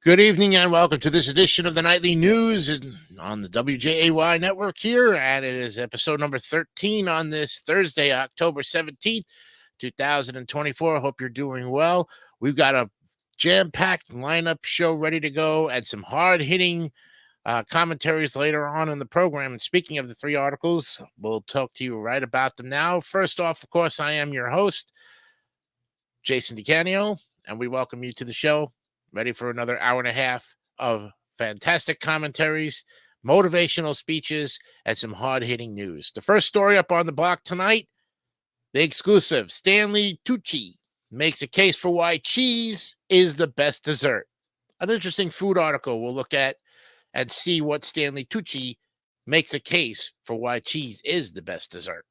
Good evening and welcome to this edition of the Nightly News on the WJAY network here. And it is episode number 13 on this Thursday, October 17th, 2024. Hope you're doing well. We've got a jam-packed lineup show ready to go and some hard-hitting commentaries later on in the program. And speaking of the three articles, we'll talk to you right about them now. First off, of course, I am your host, Jason DeCanio, and we welcome you to the show. Ready for another hour and a half of fantastic commentaries, motivational speeches, and some hard-hitting news. The first story up on the block tonight, the exclusive, Stanley Tucci makes a case for why cheese is the best dessert. An interesting food article we'll look at and see what Stanley Tucci makes a case for why cheese is the best dessert.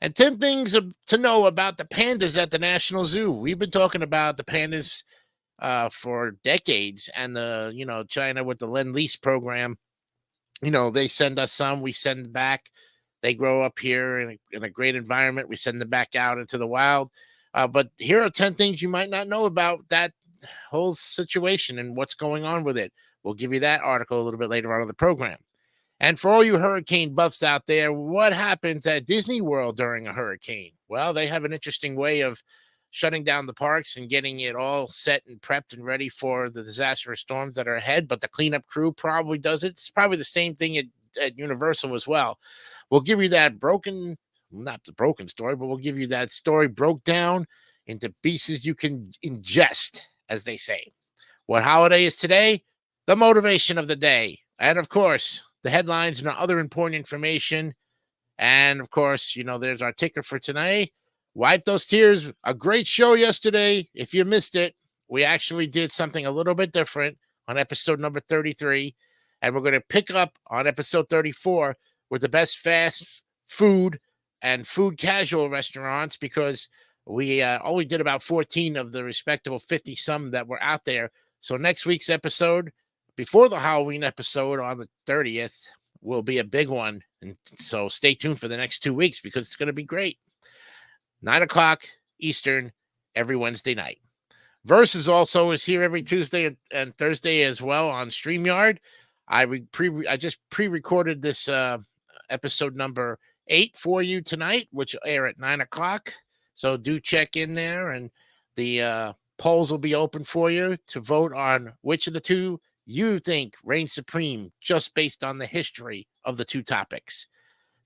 And 10 things to know about the pandas at the National Zoo. We've been talking about the pandas for decades, and China with the Lend-Lease program, they send us some, we send back. They grow up here in a great environment. We send them back out into the wild. But here are 10 things you might not know about that whole situation and what's going on with it. We'll give you that article a little bit later on in the program. And for all you hurricane buffs out there, what happens at Disney World during a hurricane? Well, they have an interesting way of shutting down the parks and getting it all set and prepped and ready for the disastrous storms that are ahead. But the cleanup crew probably does it. It's probably the same thing at Universal as well. We'll give you that not the broken story, but we'll give you that story broke down into pieces you can ingest, as they say. What holiday is today? The motivation of the day. And of course, the headlines and other important information. And of course, there's our ticker for tonight. Wipe those tears. A great show yesterday. If you missed it, we actually did something a little bit different on episode number 33. And we're going to pick up on episode 34 with the best fast food and food casual restaurants, because we only did about 14 of the respectable 50-some that were out there. So next week's episode, before the Halloween episode on the 30th, will be a big one. And so stay tuned for the next 2 weeks, because it's going to be great. 9 o'clock Eastern every Wednesday night. Versus also is here every Tuesday and Thursday as well on StreamYard. I just pre-recorded this episode number 8 for you tonight, which will air at 9 o'clock. So do check in there, and the polls will be open for you to vote on which of the two you think reigns supreme, just based on the history of the two topics.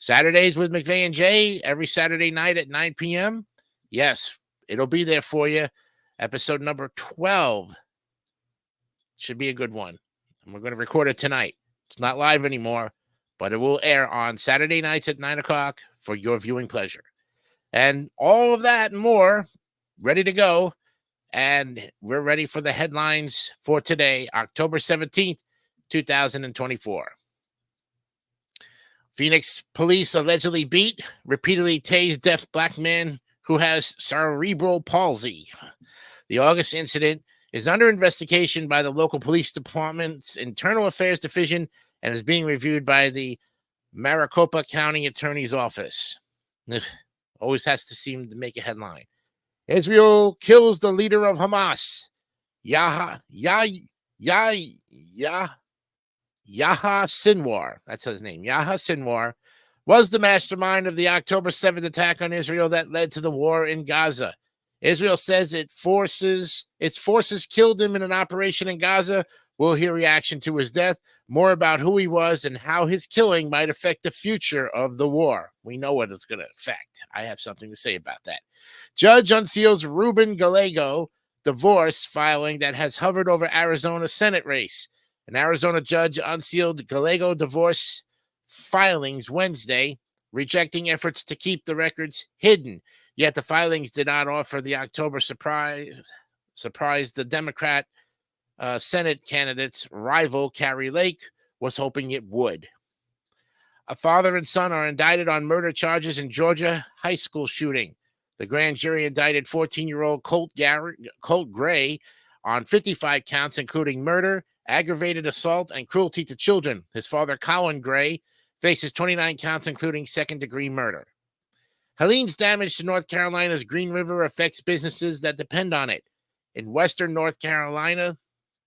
Saturdays with Wjay and Wjay every Saturday night at 9 p.m. Yes, it'll be there for you. Episode number 12 should be a good one. And we're going to record it tonight. It's not live anymore, but it will air on Saturday nights at 9 o'clock for your viewing pleasure. And all of that and more ready to go. And we're ready for the headlines for today, October 17th, 2024. Phoenix police allegedly beat, repeatedly tased deaf black man who has cerebral palsy. The August incident is under investigation by the local police department's Internal Affairs Division and is being reviewed by the Maricopa County Attorney's Office. Always has to seem to make a headline. Israel kills the leader of Hamas. Yahya Sinwar, that's his name. Yahya Sinwar was the mastermind of the October 7th attack on Israel that led to the war in Gaza. Israel says its forces killed him in an operation in Gaza. We'll hear reaction to his death, more about who he was and how his killing might affect the future of the war. We know what it's going to affect. I have something to say about that. Judge unseals Ruben Gallego divorce filing that has hovered over Arizona Senate race. An Arizona judge unsealed Gallego divorce filings Wednesday, rejecting efforts to keep the records hidden. Yet the filings did not offer the October surprise the Democrat Senate candidate's rival, Carrie Lake, was hoping it would. A father and son are indicted on murder charges in Georgia high school shooting. The grand jury indicted 14-year-old Colt Gray on 55 counts, including murder, aggravated assault, and cruelty to children. His father, Colin Gray, faces 29 counts, including second-degree murder. Helene's damage to North Carolina's Green River affects businesses that depend on it. In western North Carolina,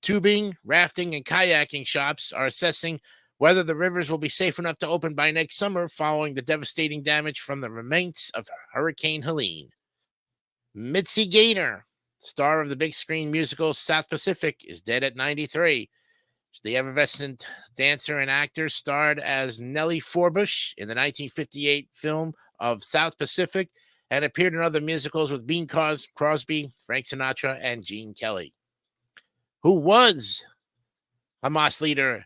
tubing, rafting, and kayaking shops are assessing whether the rivers will be safe enough to open by next summer following the devastating damage from the remains of Hurricane Helene. Mitzi Gaynor, star of the big screen musical South Pacific, is dead at 93. The effervescent dancer and actor starred as Nellie Forbush in the 1958 film of South Pacific and appeared in other musicals with Bing Crosby, Frank Sinatra, and Gene Kelly. Who was Hamas leader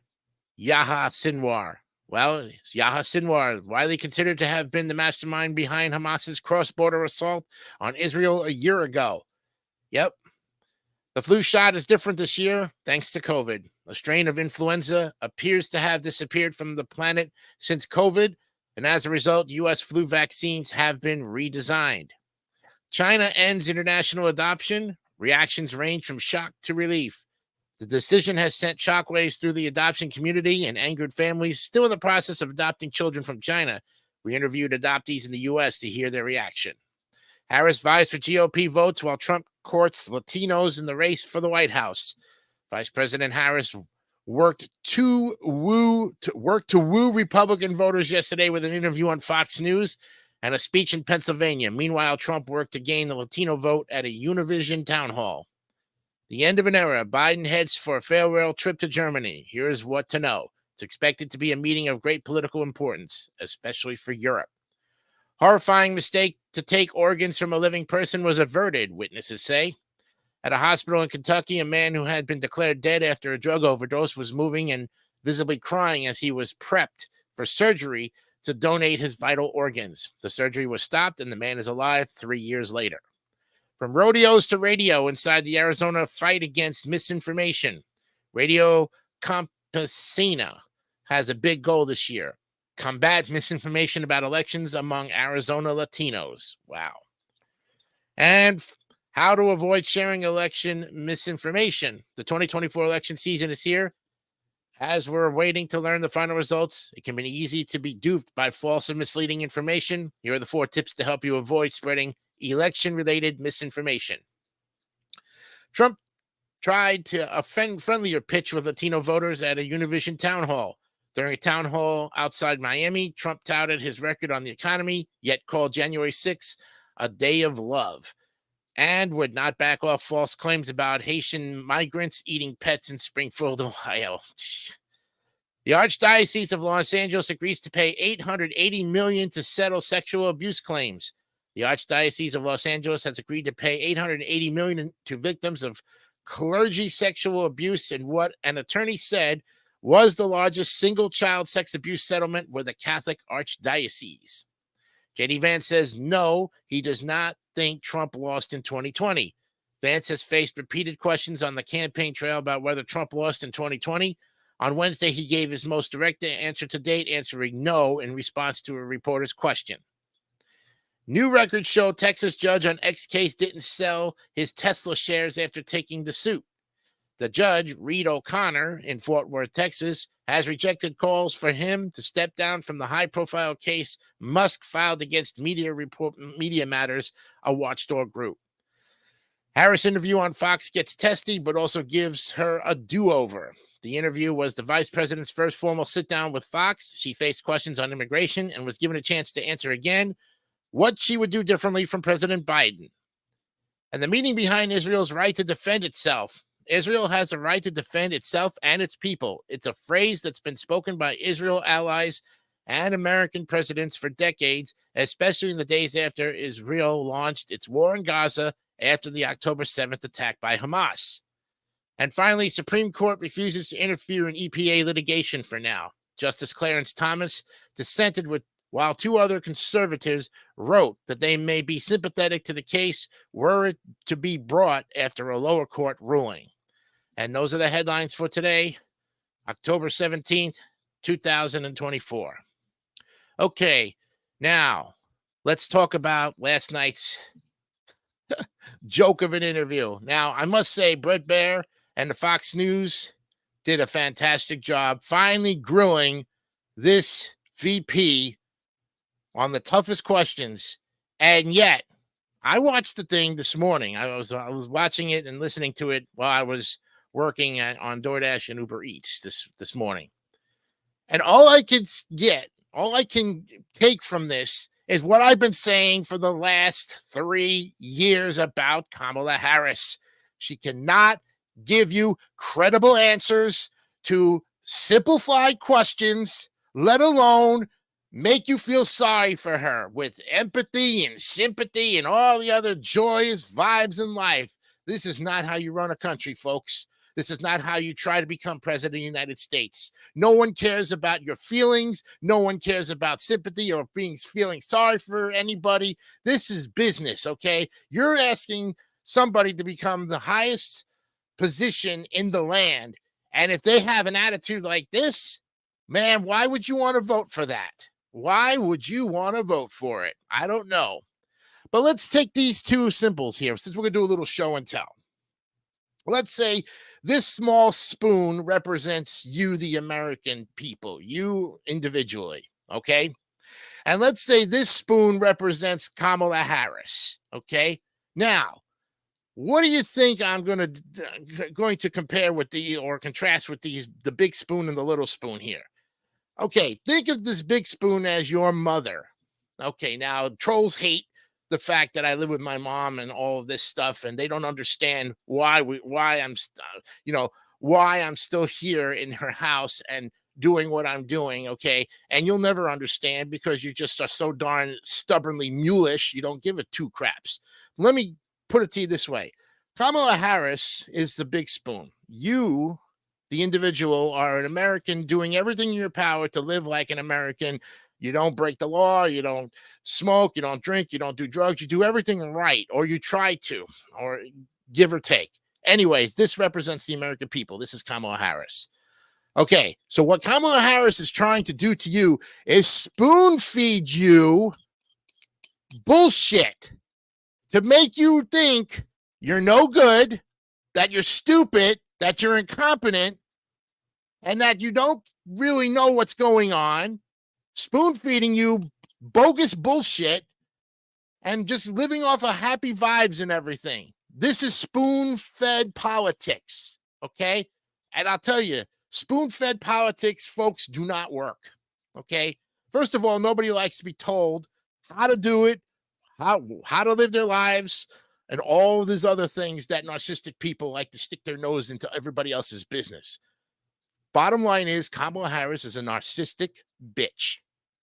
Yahya Sinwar? Well, Yahya Sinwar, widely considered to have been the mastermind behind Hamas's cross-border assault on Israel a year ago. Yep. The flu shot is different this year thanks to COVID. A strain of influenza appears to have disappeared from the planet since COVID, and as a result, U.S. flu vaccines have been redesigned. China ends international adoption. Reactions range from shock to relief. The decision has sent shockwaves through the adoption community and angered families still in the process of adopting children from China. We interviewed adoptees in the U.S. to hear their reaction. Harris vies for GOP votes while Trump courts Latinos in the race for the White House. Vice President Harris worked to woo Republican voters yesterday with an interview on Fox News and a speech in Pennsylvania. Meanwhile, Trump worked to gain the Latino vote at a Univision town hall. The end of an era. Biden heads for a farewell trip to Germany. Here's what to know. It's expected to be a meeting of great political importance, especially for Europe. Horrifying mistake to take organs from a living person was averted, witnesses say. At a hospital in Kentucky, a man who had been declared dead after a drug overdose was moving and visibly crying as he was prepped for surgery to donate his vital organs. The surgery was stopped, and the man is alive 3 years later. From rodeos to radio inside the Arizona fight against misinformation, Radio Campesina has a big goal this year. Combat misinformation about elections among Arizona Latinos. Wow. And how to avoid sharing election misinformation. The 2024 election season is here. As we're waiting to learn the final results, it can be easy to be duped by false and misleading information. Here are the 4 tips to help you avoid spreading election-related misinformation. Trump tried to a friendlier pitch with Latino voters at a Univision town hall. During a town hall outside Miami, Trump touted his record on the economy, yet called January 6th a day of love, and would not back off false claims about Haitian migrants eating pets in Springfield, Ohio. The Archdiocese of Los Angeles agrees to pay $880 million to settle sexual abuse claims. The Archdiocese of Los Angeles has agreed to pay $880 million to victims of clergy sexual abuse in what an attorney said was the largest single-child sex abuse settlement with a Catholic archdiocese. J.D. Vance says no, he does not think Trump lost in 2020. Vance has faced repeated questions on the campaign trail about whether Trump lost in 2020. On Wednesday, he gave his most direct answer to date, answering no in response to a reporter's question. New records show Texas judge on X case didn't sell his Tesla shares after taking the suit. The judge, Reed O'Connor, in Fort Worth, Texas, has rejected calls for him to step down from the high-profile case Musk filed against Media Matters, a watchdog group. Harris' interview on Fox gets testy, but also gives her a do-over. The interview was the vice president's first formal sit-down with Fox. She faced questions on immigration and was given a chance to answer again what she would do differently from President Biden. And the meaning behind Israel's right to defend itself. Israel has a right to defend itself and its people. It's a phrase that's been spoken by Israel allies and American presidents for decades, especially in the days after Israel launched its war in Gaza after the October 7th attack by Hamas. And finally, Supreme Court refuses to interfere in EPA litigation for now. Justice Clarence Thomas dissented while 2 other conservatives wrote that they may be sympathetic to the case were it to be brought after a lower court ruling. And those are the headlines for today, October 17th, 2024. Okay, now let's talk about last night's joke of an interview. Now, I must say, Bret Baier and the Fox News did a fantastic job finally grilling this VP on the toughest questions. And yet, I watched the thing this morning. I was watching it and listening to it while I was working on DoorDash and Uber Eats this morning. And all I can take from this is what I've been saying for the last 3 years about Kamala Harris. She cannot give you credible answers to simplified questions, let alone make you feel sorry for her with empathy and sympathy and all the other joyous vibes in life. This is not how you run a country, folks. This is not how you try to become president of the United States. No one cares about your feelings. No one cares about sympathy or feeling sorry for anybody. This is business, okay? You're asking somebody to become the highest position in the land. And if they have an attitude like this, man, why would you want to vote for that? Why would you want to vote for it? I don't know. But let's take these two symbols here, since we're going to do a little show and tell. Let's say this small spoon represents you, the American people, you individually, okay? And let's say this spoon represents Kamala Harris, okay? Now, what do you think I'm going to compare with or contrast with the big spoon and the little spoon here? Okay, think of this big spoon as your mother. Okay, now trolls hate the fact that I live with my mom and all of this stuff, and they don't understand why I'm still here in her house and doing what I'm doing. Okay, and you'll never understand because you just are so darn stubbornly mulish. You don't give a two craps. Let me put it to you this way: Kamala Harris is the big spoon. You, the individual, are an American doing everything in your power to live like an American. You don't break the law. You don't smoke. You don't drink. You don't do drugs. You do everything right, or you try to, or give or take. Anyways, this represents the American people. This is Kamala Harris. Okay, so what Kamala Harris is trying to do to you is spoon feed you bullshit to make you think you're no good, that you're stupid, that you're incompetent, and that you don't really know what's going on. Spoon feeding you bogus bullshit and just living off of happy vibes and everything. This is spoon-fed politics, okay? And I'll tell you, spoon-fed politics, folks, do not work, okay? First of all, nobody likes to be told how to do it, how to live their lives, and all of these other things that narcissistic people like to stick their nose into everybody else's business. Bottom line is Kamala Harris is a narcissistic bitch.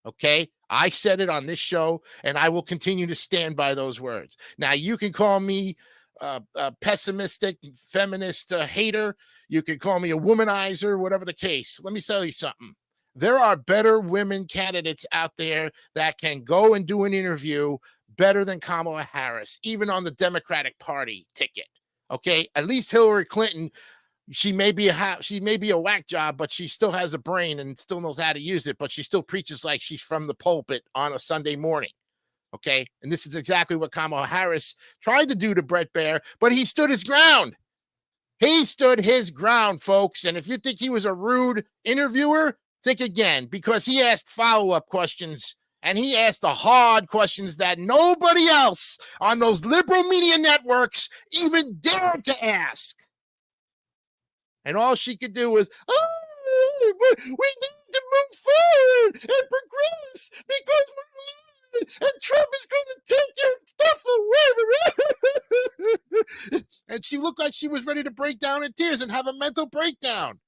Okay, I said it on this show, and I will continue to stand by those words. Now, you can call me a pessimistic, feminist hater. You can call me a womanizer, whatever the case. Let me tell you something. There are better women candidates out there that can go and do an interview better than Kamala Harris, even on the Democratic Party ticket. Okay, at least Hillary Clinton, she may be a whack job, but she still has a brain and still knows how to use it, but she still preaches like she's from the pulpit on a Sunday morning. Okay, and this is exactly what Kamala Harris tried to do to Brett Baer, but he stood his ground. He stood his ground, folks. And if you think he was a rude interviewer, think again, because he asked follow-up questions, and he asked the hard questions that nobody else on those liberal media networks even dared to ask. And all she could do was, we need to move forward and progress because and Trump is going to take your stuff away. And she looked like she was ready to break down in tears and have a mental breakdown.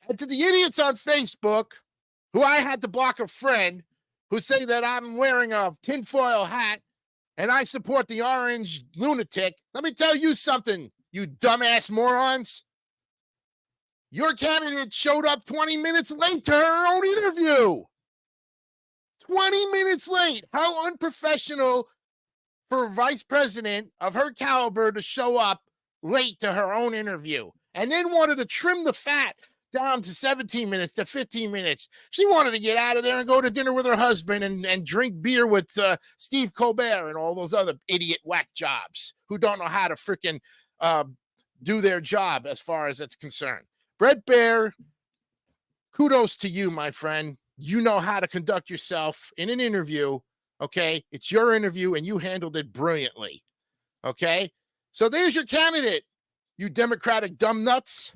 And to the idiots on Facebook, who I had to block a friend, who say that I'm wearing a tinfoil hat and I support the orange lunatic, let me tell you something, you dumbass morons. Your candidate showed up 20 minutes late to her own interview. 20 minutes late. How unprofessional for a vice president of her caliber to show up late to her own interview, and then wanted to trim the fat down to 17 minutes to 15 minutes. She wanted to get out of there and go to dinner with her husband and drink beer with Steve Colbert and all those other idiot whack jobs who don't know how to freaking do their job as far as it's concerned. Brett Baer, kudos to you, my friend. You know how to conduct yourself in an interview, okay? It's your interview, and you handled it brilliantly, okay? So there's your candidate. you Democratic dumb nuts.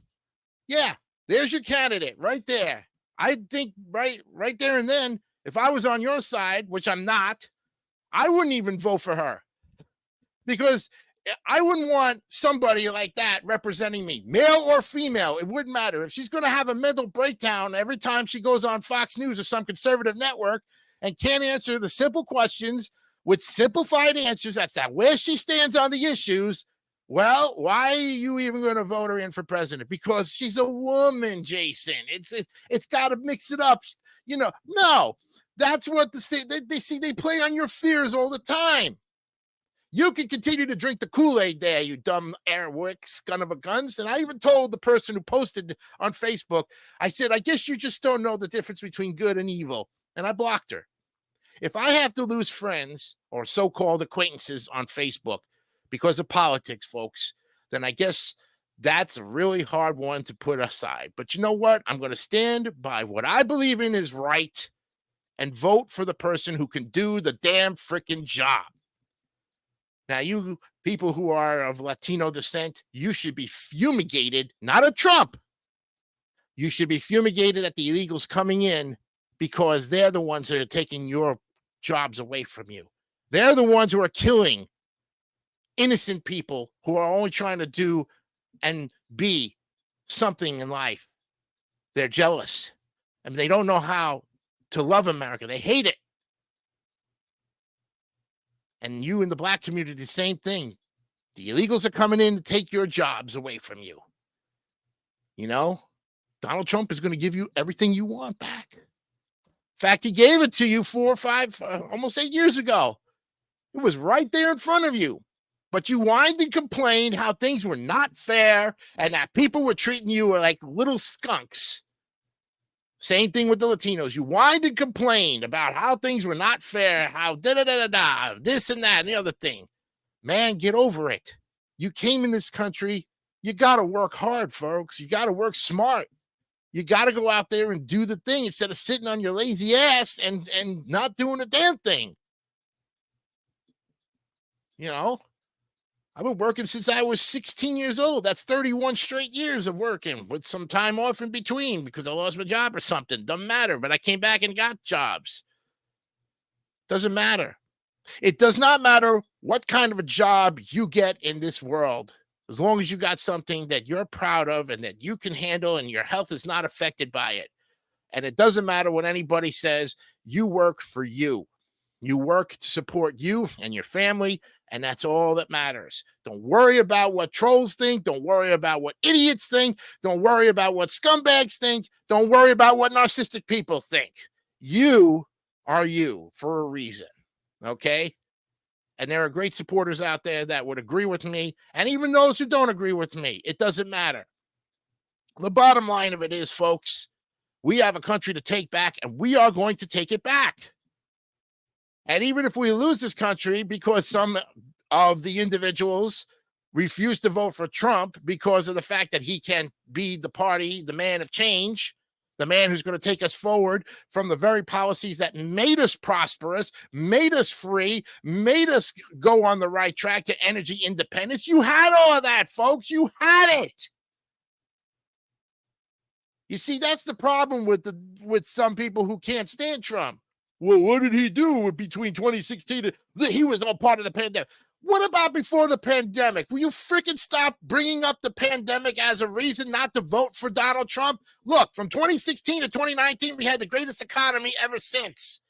Yeah, there's your candidate right there. I think right there and then, if I was on your side, which I'm not, I wouldn't even vote for her, because I wouldn't want somebody like that representing me, male or female. It wouldn't matter. If she's going to have a mental breakdown every time she goes on Fox News or some conservative network and can't answer the simple questions with simplified answers, that's that where she stands on the issues. Well, why are you even going to vote her in for president? Because she's a woman, Jason. It's got to mix it up. No, that's what they play on your fears all the time. You can continue to drink the Kool-Aid there, you dumb Airwick son of a guns. And I even told the person who posted on Facebook, I said, I guess you just don't know the difference between good and evil. And I blocked her. If I have to lose friends or so-called acquaintances on Facebook because of politics, folks, then I guess that's a really hard one to put aside. But you know what? I'm going to stand by what I believe in is right and vote for the person who can do the damn freaking job. Now, you people who are of Latino descent, you should be fumigated, not at Trump. You should be fumigated at the illegals coming in, because they're the ones that are taking your jobs away from you. They're the ones who are killing innocent people who are only trying to do and be something in life. They're jealous, and they don't know how to love America. They hate it. And you in the black community, the same thing. The illegals are coming in to take your jobs away from you. Donald Trump is going to give you everything you want back. In fact, he gave it to you 4 or 5, almost 8 years ago. It was right there in front of you. But you whined and complained how things were not fair and that people were treating you like little skunks. Same thing with the Latinos. You whined and complained about how things were not fair, how da-da-da-da-da, this and that and the other thing. Man, get over it. You came in this country. You got to work hard, folks. You got to work smart. You got to go out there and do the thing instead of sitting on your lazy ass and not doing a damn thing. I've been working since I was 16 years old. That's 31 straight years of working with some time off in between because I lost my job or something. Doesn't matter. But I came back and got jobs. Doesn't matter. It does not matter what kind of a job you get in this world, as long as you got something that you're proud of and that you can handle and your health is not affected by it. And it doesn't matter what anybody says. You work for you. You work to support you and your family, and that's all that matters. Don't worry about what trolls think. Don't worry about what idiots think. Don't worry about what scumbags think. Don't worry about what narcissistic people think. You are you for a reason, okay? And there are great supporters out there that would agree with me, and even those who don't agree with me. It doesn't matter. The bottom line of it is, folks, we have a country to take back, and we are going to take it back. And even if we lose this country because some of the individuals refuse to vote for Trump because of the fact that he can be the party, the man of change, the man who's going to take us forward from the very policies that made us prosperous, made us free, made us go on the right track to energy independence. You had all of that, folks. You had it. You see, that's the problem with some people who can't stand Trump. Well, what did he do between 2016 and he was all part of the pandemic? What about before the pandemic? Will you freaking stop bringing up the pandemic as a reason not to vote for Donald Trump? Look, from 2016 to 2019, we had the greatest economy ever since.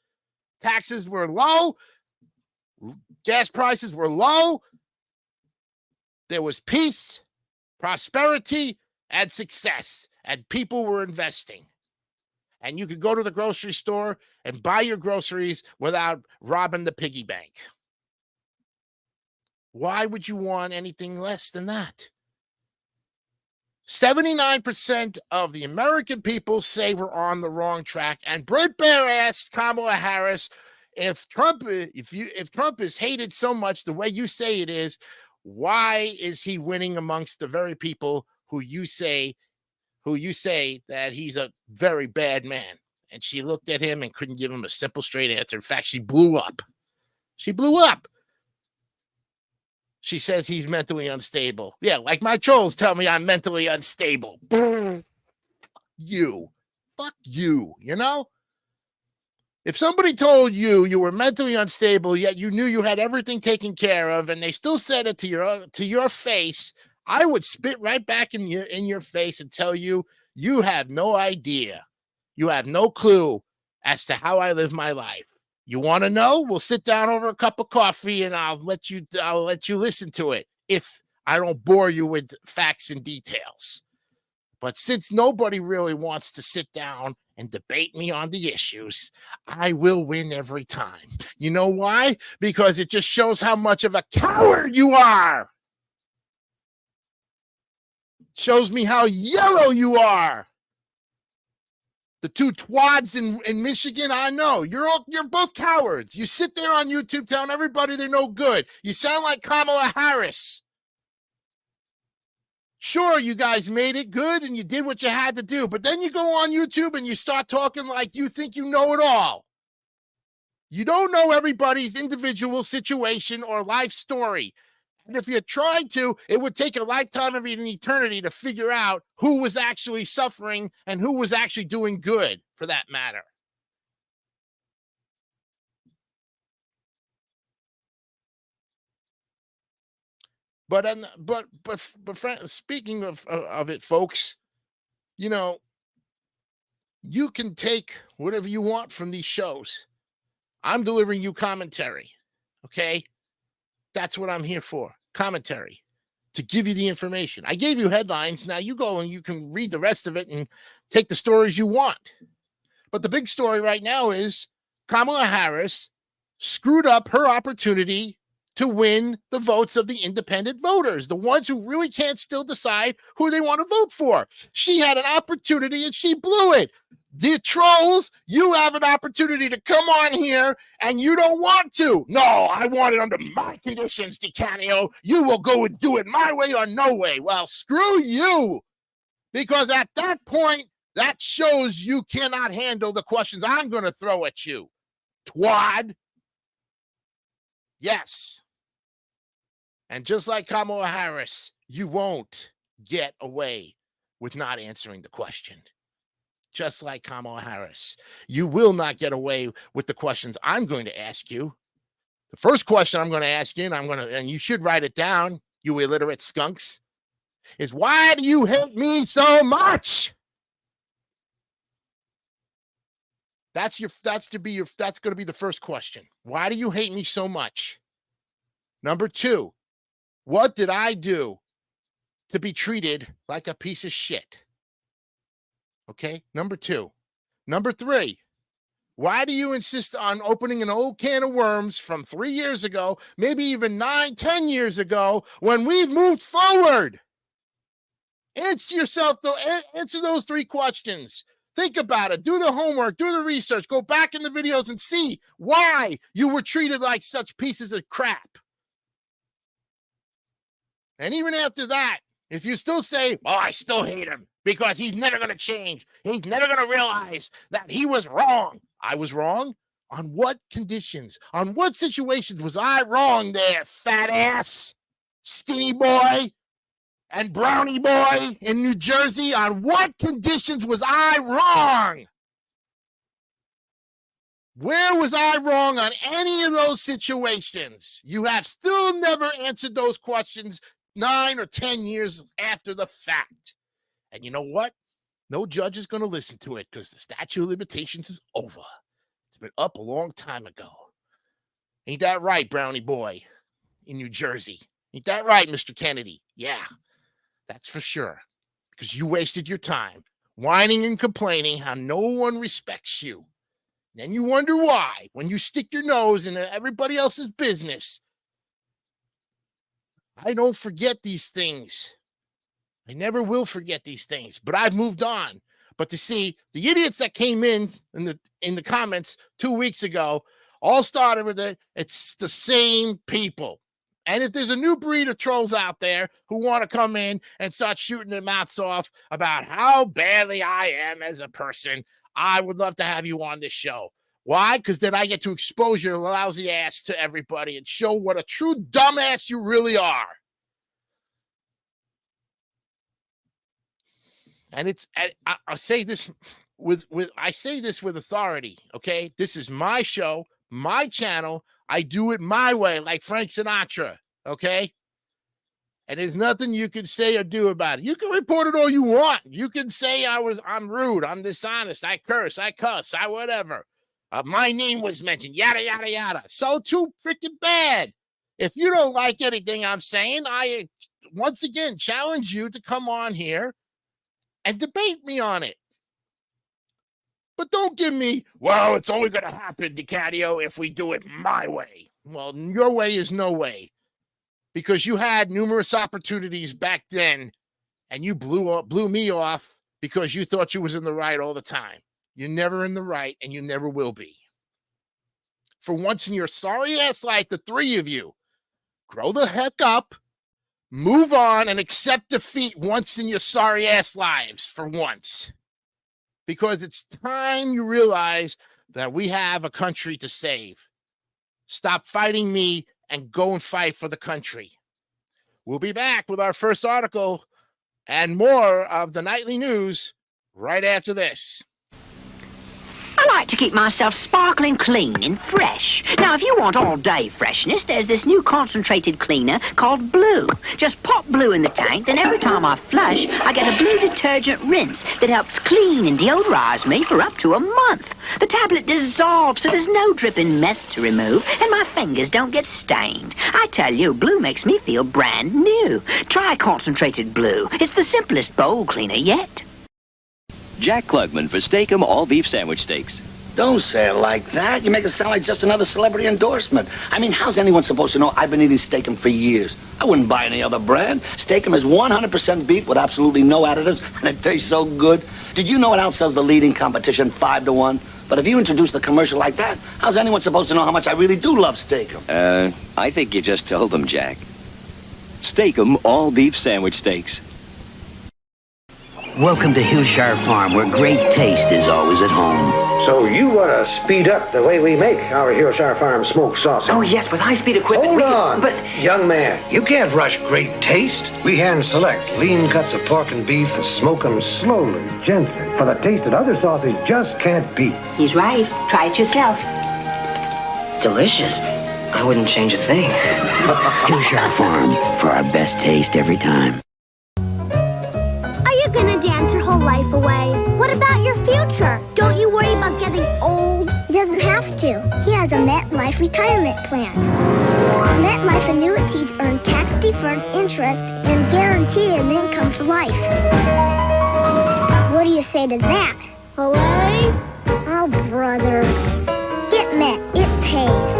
Taxes were low. Gas prices were low. There was peace, prosperity, and success, and people were investing. And you could go to the grocery store and buy your groceries without robbing the piggy bank. Why would you want anything less than that? 79% of the American people say we're on the wrong track. And Brett Baer asked Kamala Harris, if Trump is hated so much the way you say it is, why is he winning amongst the very people who you say that he's a very bad man? And she looked at him and couldn't give him a simple, straight answer. In fact, she blew up. She blew up. She says he's mentally unstable. Yeah, like my trolls tell me I'm mentally unstable. You. Fuck you, you know? If somebody told you you were mentally unstable, yet you knew you had everything taken care of, and they still said it to your face, I would spit right back in your face and tell you, you have no idea. You have no clue as to how I live my life. You want to know? We'll sit down over a cup of coffee and I'll let you listen to it if I don't bore you with facts and details. But since nobody really wants to sit down and debate me on the issues, I will win every time. You know why? Because it just shows how much of a coward you are. Shows me how yellow you are. The two twads in Michigan, I know. You're both cowards. You sit there on YouTube telling everybody they're no good. You sound like Kamala Harris. Sure, you guys made it good and you did what you had to do, but then you go on YouTube and you start talking like you think you know it all. You don't know everybody's individual situation or life story. And if you tried to, it would take a lifetime of an eternity to figure out who was actually suffering and who was actually doing good, for that matter. But speaking of it, folks, you know, you can take whatever you want from these shows. I'm delivering you commentary, okay? That's what I'm here for, commentary, to give you the information. I gave you headlines. Now you go and you can read the rest of it and take the stories you want. But the big story right now is Kamala Harris screwed up her opportunity to win the votes of the independent voters, the ones who really can't still decide who they want to vote for. She had an opportunity and she blew it. The trolls, you have an opportunity to come on here and you don't want to. No, I want it under my conditions, DeCanio. You will go and do it my way or no way. Well, screw you. Because at that point, that shows you cannot handle the questions I'm going to throw at you. Twad. Yes. And just like Kamala Harris, you won't get away with not answering the question. Just like Kamala Harris, you will not get away with the questions I'm going to ask you. The first question I'm going to ask you, and you should write it down, you illiterate skunks, is why do you hate me so much? That's going to be the first question. Why do you hate me so much? Number 2, what did I do to be treated like a piece of shit? Okay, number 2. Number 3, why do you insist on opening an old can of worms from 3 years ago, maybe even 9, 10 years ago, when we've moved forward? Answer those 3 questions. Think about it. Do the homework. Do the research. Go back in the videos and see why you were treated like such pieces of crap. And even after that, if you still say, well, I still hate him because he's never going to change. He's never going to realize that he was wrong. I was wrong? On what conditions? On what situations was I wrong there, fat ass, skinny boy, and brownie boy in New Jersey? On what conditions was I wrong? Where was I wrong on any of those situations? You have still never answered those questions 9 or 10 years after the fact. And you know what? No judge is going to listen to it because the statute of limitations is over. It's been up a long time ago. Ain't that right, brownie boy in New Jersey? Ain't that right, Mr. Kennedy? Yeah, that's for sure. Because you wasted your time whining and complaining how no one respects you. Then you wonder why when you stick your nose into everybody else's business. I don't forget these things. I never will forget these things, but I've moved on. But to see the idiots that came in the comments 2 weeks ago all started with it. It's the same people. And if there's a new breed of trolls out there who want to come in and start shooting their mouths off about how badly I am as a person, I would love to have you on this show. Why? Because then I get to expose your lousy ass to everybody and show what a true dumbass you really are. And I say this with authority. Okay, this is my show, my channel. I do it my way, like Frank Sinatra. Okay. And there's nothing you can say or do about it. You can report it all you want. You can say I'm rude, I'm dishonest, I curse, I cuss, I whatever. My name was mentioned, yada, yada, yada. So too freaking bad. If you don't like anything I'm saying, I once again challenge you to come on here and debate me on it. But don't give me, well, it's only going to happen, DiCadio, if we do it my way. Well, your way is no way. Because you had numerous opportunities back then, and you blew me off because you thought you was in the right all the time. You're never in the right, and you never will be. For once in your sorry ass life, the three of you, grow the heck up, move on, and accept defeat once in your sorry ass lives for once. Because it's time you realize that we have a country to save. Stop fighting me and go and fight for the country. We'll be back with our first article and more of the nightly news right after this. I like to keep myself sparkling clean and fresh. Now, if you want all-day freshness, there's this new concentrated cleaner called Blue. Just pop Blue in the tank, then every time I flush, I get a Blue detergent rinse that helps clean and deodorize me for up to a month. The tablet dissolves, so there's no dripping mess to remove, and my fingers don't get stained. I tell you, Blue makes me feel brand new. Try concentrated Blue. It's the simplest bowl cleaner yet. Jack Klugman for Steak-'em all-beef sandwich steaks. Don't say it like that. You make it sound like just another celebrity endorsement. I mean, how's anyone supposed to know I've been eating Steak-'em for years? I wouldn't buy any other brand. Steak-'em is 100% beef with absolutely no additives, and it tastes so good. Did you know it outsells the leading competition 5-1? But if you introduce the commercial like that, how's anyone supposed to know how much I really do love Steak-'em? I think you just told them, Jack. Steak-'em all-beef sandwich steaks. Welcome to Hillshire Farm, where great taste is always at home. So you want to speed up the way we make our Hillshire Farm smoked sausage? Oh, yes, with high-speed equipment. Hold on, young man. You can't rush great taste. We hand-select lean cuts of pork and beef and smoke them slowly, gently, for the taste that other sausage just can't beat. He's right. Try it yourself. Delicious. I wouldn't change a thing. Hillshire Farm, for our best taste every time. Gonna dance your whole life away. What about your future? Don't you worry about getting old? He doesn't have to. He has a MetLife retirement plan. MetLife annuities earn tax-deferred interest and guarantee an income for life. What do you say to that? Away? Oh, brother. Get Met. It pays.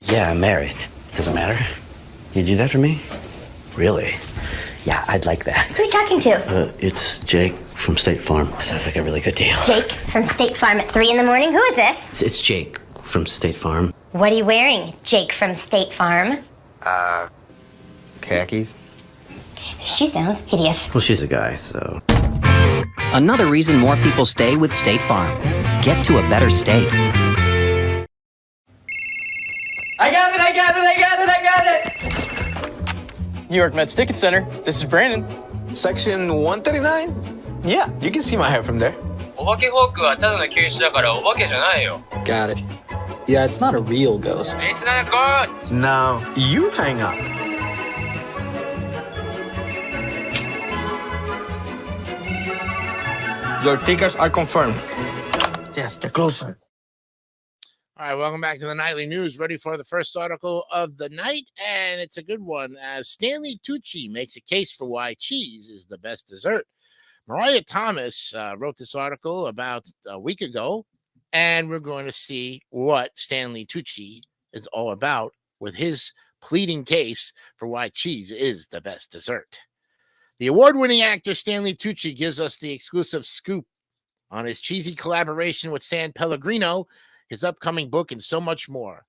Yeah, I'm married. Doesn't matter. You do that for me? Really? Yeah, I'd like that. Who are you talking to? It's Jake from State Farm. Sounds like a really good deal. Jake from State Farm at 3 in the morning? Who is this? It's Jake from State Farm. What are you wearing, Jake from State Farm? Khakis. She sounds hideous. Well, she's a guy, so... Another reason more people stay with State Farm. Get to a better state. I got it! New York Mets Ticket Center. This is Brandon. Section 139? Yeah, you can see my hair from there. Got it. Yeah, it's not a real ghost. It's not a ghost! Now, you hang up. Your tickets are confirmed. Yes, they're closer. All right, welcome back to the Nightly News. Ready for the first article of the night, and it's a good one. As Stanley Tucci makes a case for why cheese is the best dessert. Mariah Thomas wrote this article about a week ago, and we're going to see what Stanley Tucci is all about with his pleading case for why cheese is the best dessert. The award-winning actor Stanley Tucci gives us the exclusive scoop on his cheesy collaboration with San Pellegrino, his upcoming book, and so much more.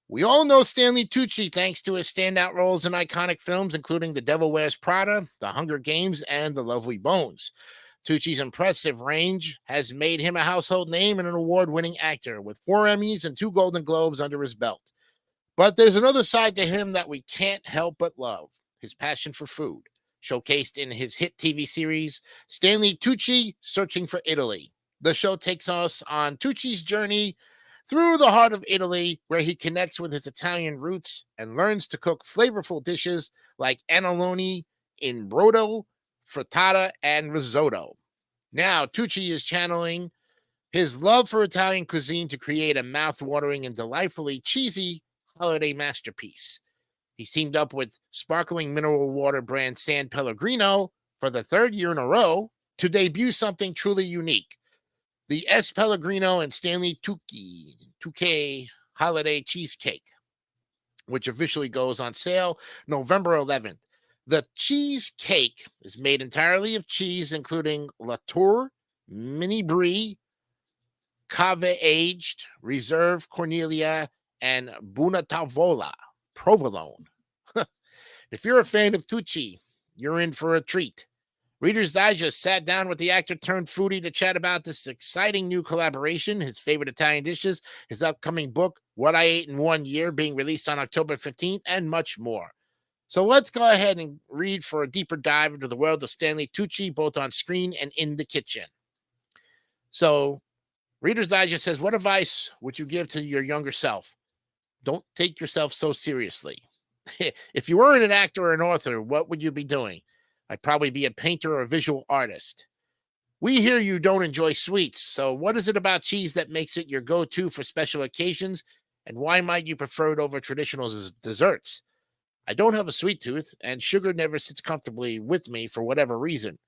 We all know Stanley Tucci thanks to his standout roles in iconic films, including The Devil Wears Prada, The Hunger Games, and The Lovely Bones. Tucci's impressive range has made him a household name and an award-winning actor with 4 Emmys and 2 Golden Globes under his belt. But there's another side to him that we can't help but love, his passion for food, showcased in his hit TV series, Stanley Tucci, Searching for Italy. The show takes us on Tucci's journey through the heart of Italy, where he connects with his Italian roots and learns to cook flavorful dishes like anoloni in brodo, frittata, and risotto. Now, Tucci is channeling his love for Italian cuisine to create a mouth-watering and delightfully cheesy holiday masterpiece. He's teamed up with sparkling mineral water brand San Pellegrino for the 3rd year in a row to debut something truly unique. The S. Pellegrino and Stanley Tucci Holiday Cheesecake, which officially goes on sale November 11th. The cheesecake is made entirely of cheese, including La Tour, Mini Brie, Cave Aged, Reserve Cornelia, and Bunatavola, Provolone. If you're a fan of Tucci, you're in for a treat. Reader's Digest sat down with the actor turned foodie to chat about this exciting new collaboration, his favorite Italian dishes, his upcoming book, What I Ate in 1 Year, being released on October 15th, and much more. So let's go ahead and read for a deeper dive into the world of Stanley Tucci, both on screen and in the kitchen. So, Reader's Digest says, what advice would you give to your younger self? Don't take yourself so seriously. If you weren't an actor or an author, what would you be doing? I'd probably be a painter or a visual artist. We hear you don't enjoy sweets, so what is it about cheese that makes it your go-to for special occasions, and why might you prefer it over traditional desserts? I don't have a sweet tooth, and sugar never sits comfortably with me for whatever reason.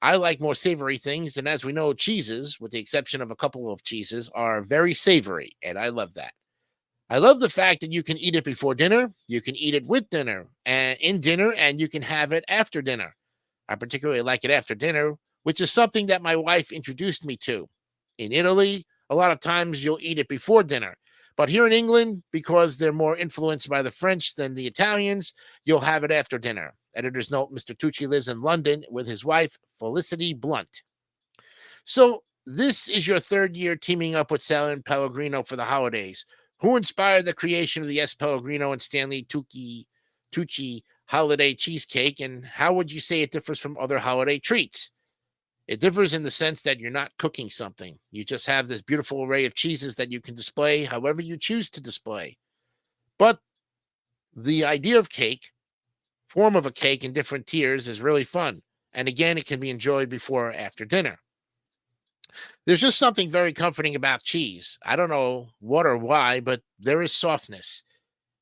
I like more savory things, and as we know, cheeses, with the exception of a couple of cheeses, are very savory, and I love that. I love the fact that you can eat it before dinner, you can eat it with dinner, and in dinner, and you can have it after dinner. I particularly like it after dinner, which is something that my wife introduced me to. In Italy, a lot of times you'll eat it before dinner. But here in England, because they're more influenced by the French than the Italians, you'll have it after dinner. Editor's note, Mr. Tucci lives in London with his wife, Felicity Blunt. So this is your 3rd year teaming up with San Pellegrino for the holidays. Who inspired the creation of the S. Pellegrino and Stanley Tucci holiday cheesecake, and how would you say it differs from other holiday treats? It differs in the sense that you're not cooking something. You just have this beautiful array of cheeses that you can display however you choose to display. But the idea of cake, form of a cake in different tiers, is really fun. And again, it can be enjoyed before or after dinner. There's just something very comforting about cheese. I don't know what or why, but there is softness.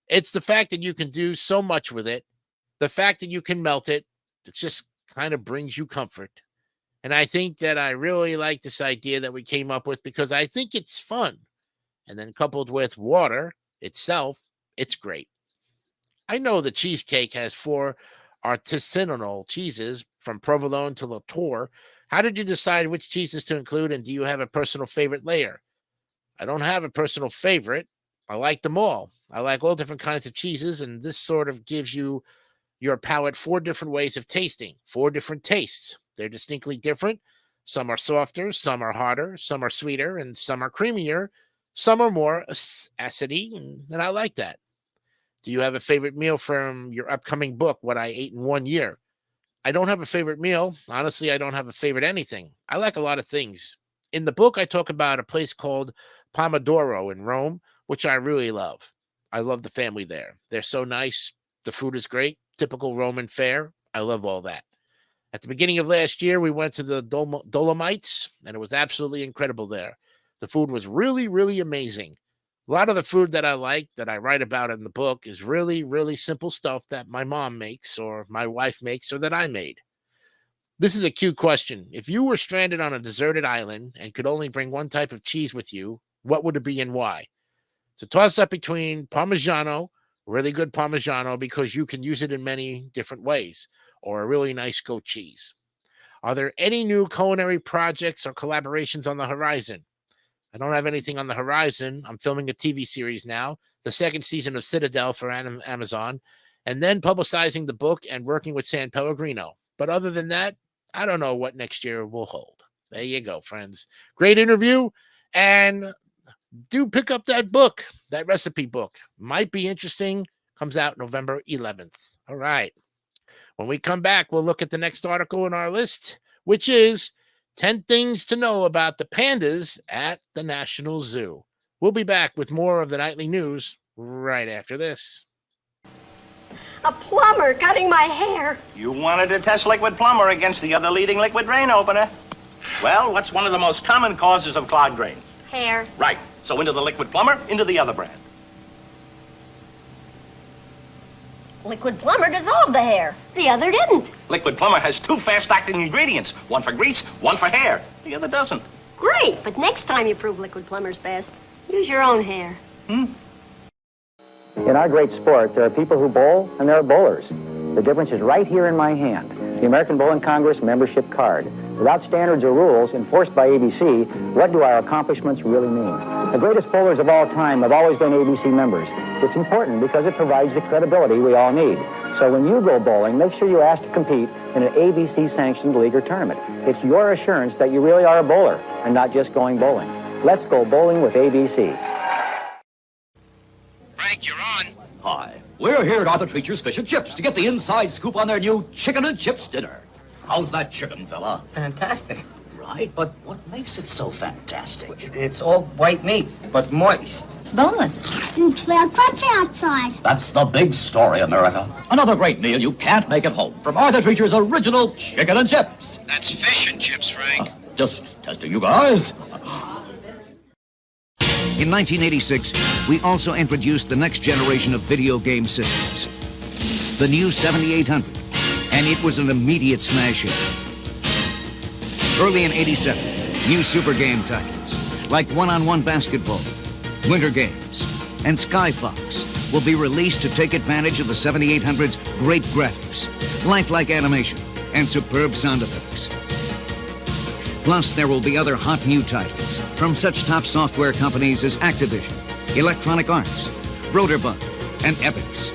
It's the fact that you can do so much with it. The fact that you can melt it, it just kind of brings you comfort. And I think that I really like this idea that we came up with because I think it's fun. And then coupled with water itself, it's great. I know the cheesecake has 4 artisanal cheeses from provolone to La Tour. How did you decide which cheeses to include, and do you have a personal favorite layer? I don't have a personal favorite. I like them all. I like all different kinds of cheeses, and this sort of gives you your palate 4 different ways of tasting, 4 different tastes. They're distinctly different. Some are softer, some are harder, some are sweeter, and some are creamier. Some are more acidy, and I like that. Do you have a favorite meal from your upcoming book, What I Ate in 1 Year? I don't have a favorite meal. Honestly, I don't have a favorite anything. I like a lot of things. In the book, I talk about a place called Pomodoro in Rome, which I really love. I love the family there. They're so nice. The food is great. Typical Roman fare. I love all that. At the beginning of last year, we went to the Dolomites, and it was absolutely incredible there. The food was really, really amazing. A lot of the food that I like, that I write about in the book, is really, really simple stuff that my mom makes, or my wife makes, or that I made. This is a cute question. If you were stranded on a deserted island and could only bring one type of cheese with you, what would it be and why? It's a toss-up between Parmigiano, really good Parmigiano, because you can use it in many different ways, or a really nice goat cheese. Are there any new culinary projects or collaborations on the horizon? I don't have anything on the horizon. I'm filming a TV series now, the 2nd season of Citadel for Amazon, and then publicizing the book and working with San Pellegrino. But other than that, I don't know what next year will hold. There you go, friends. Great interview. And do pick up that book, that recipe book. Might be interesting. Comes out November 11th. All right. When we come back, we'll look at the next article in our list, which is 10 things to know about the pandas at the National Zoo. We'll be back with more of the nightly news right after this. A plumber cutting my hair. You wanted to test liquid plumber against the other leading liquid drain opener. Well, what's one of the most common causes of clogged drains? Hair. Right. So into the liquid plumber, into the other brand. Liquid plumber dissolved the hair. The other didn't. Liquid plumber has 2 fast-acting ingredients, one for grease, one for hair. The other doesn't. Great, but next time you prove liquid plumber's best, use your own hair. In our great sport, there are people who bowl and there are bowlers. The difference is right here in my hand, the American Bowling Congress membership card. Without standards or rules enforced by ABC, what do our accomplishments really mean? The greatest bowlers of all time have always been ABC members. It's important because it provides the credibility we all need. So when you go bowling, make sure you ask to compete in an ABC-sanctioned league or tournament. It's your assurance that you really are a bowler and not just going bowling. Let's go bowling with ABC. Frank, you're on. Hi. We're here at Arthur Treacher's Fish and Chips to get the inside scoop on their new chicken and chips dinner. How's that chicken, fella? Fantastic. Right, but what makes it so fantastic? It's all white meat, but moist. It's boneless. And clear crunchy outside. That's the big story, America. Another great meal you can't make at home from Arthur Treacher's original chicken and chips. That's fish and chips, Frank. Just testing you guys. In 1986, we also introduced the next generation of video game systems, the new 7800, and it was an immediate smash hit. Early in 87, new super game titles like one-on-one basketball, Winter Games, and Skyfox will be released to take advantage of the 7800's great graphics, lifelike animation, and superb sound effects. Plus, there will be other hot new titles from such top software companies as Activision, Electronic Arts, Broderbund, and Epix.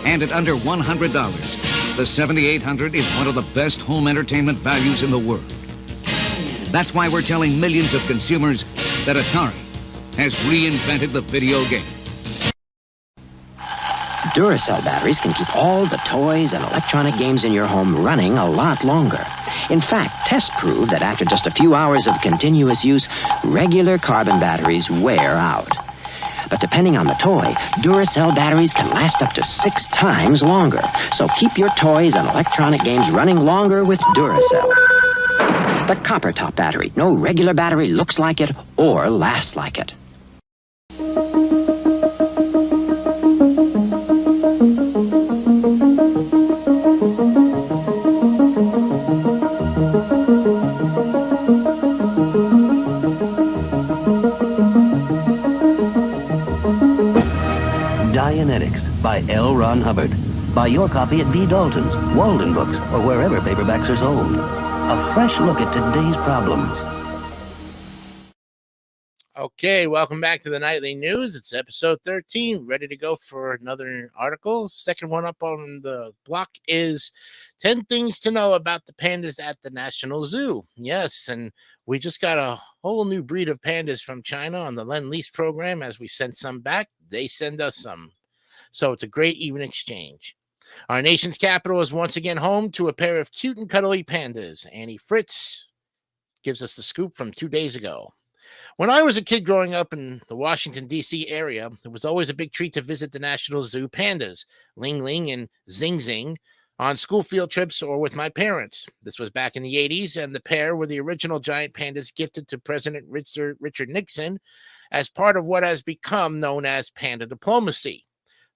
And at under $100, the 7800 is one of the best home entertainment values in the world. That's why we're telling millions of consumers that Atari has reinvented the video game. Duracell batteries can keep all the toys and electronic games in your home running a lot longer. In fact, tests prove that after just a few hours of continuous use, regular carbon batteries wear out. But depending on the toy, Duracell batteries can last up to 6 times longer. So keep your toys and electronic games running longer with Duracell. The copper top battery. No regular battery looks like it or lasts like it. Dianetics by L. Ron Hubbard. Buy your copy at B. Dalton's, Walden Books, or wherever paperbacks are sold. A fresh look at today's problems. Okay, welcome back to the Nightly News. It's episode 13, ready to go for another article. Second one up on the block is 10 things to know about the pandas at the National Zoo. Yes, and we just got a whole new breed of pandas from China on the Lend-Lease program. As we send some back, they send us some. So it's a great even exchange. Our nation's capital is once again home to a pair of cute and cuddly pandas. Annie Fritz gives us the scoop from 2 days ago. When I was a kid growing up in the Washington, D.C. area, it was always a big treat to visit the National Zoo pandas, Ling Ling and Zing Zing, on school field trips or with my parents. This was back in the 80s, and the pair were the original giant pandas gifted to President Richard Nixon as part of what has become known as panda diplomacy.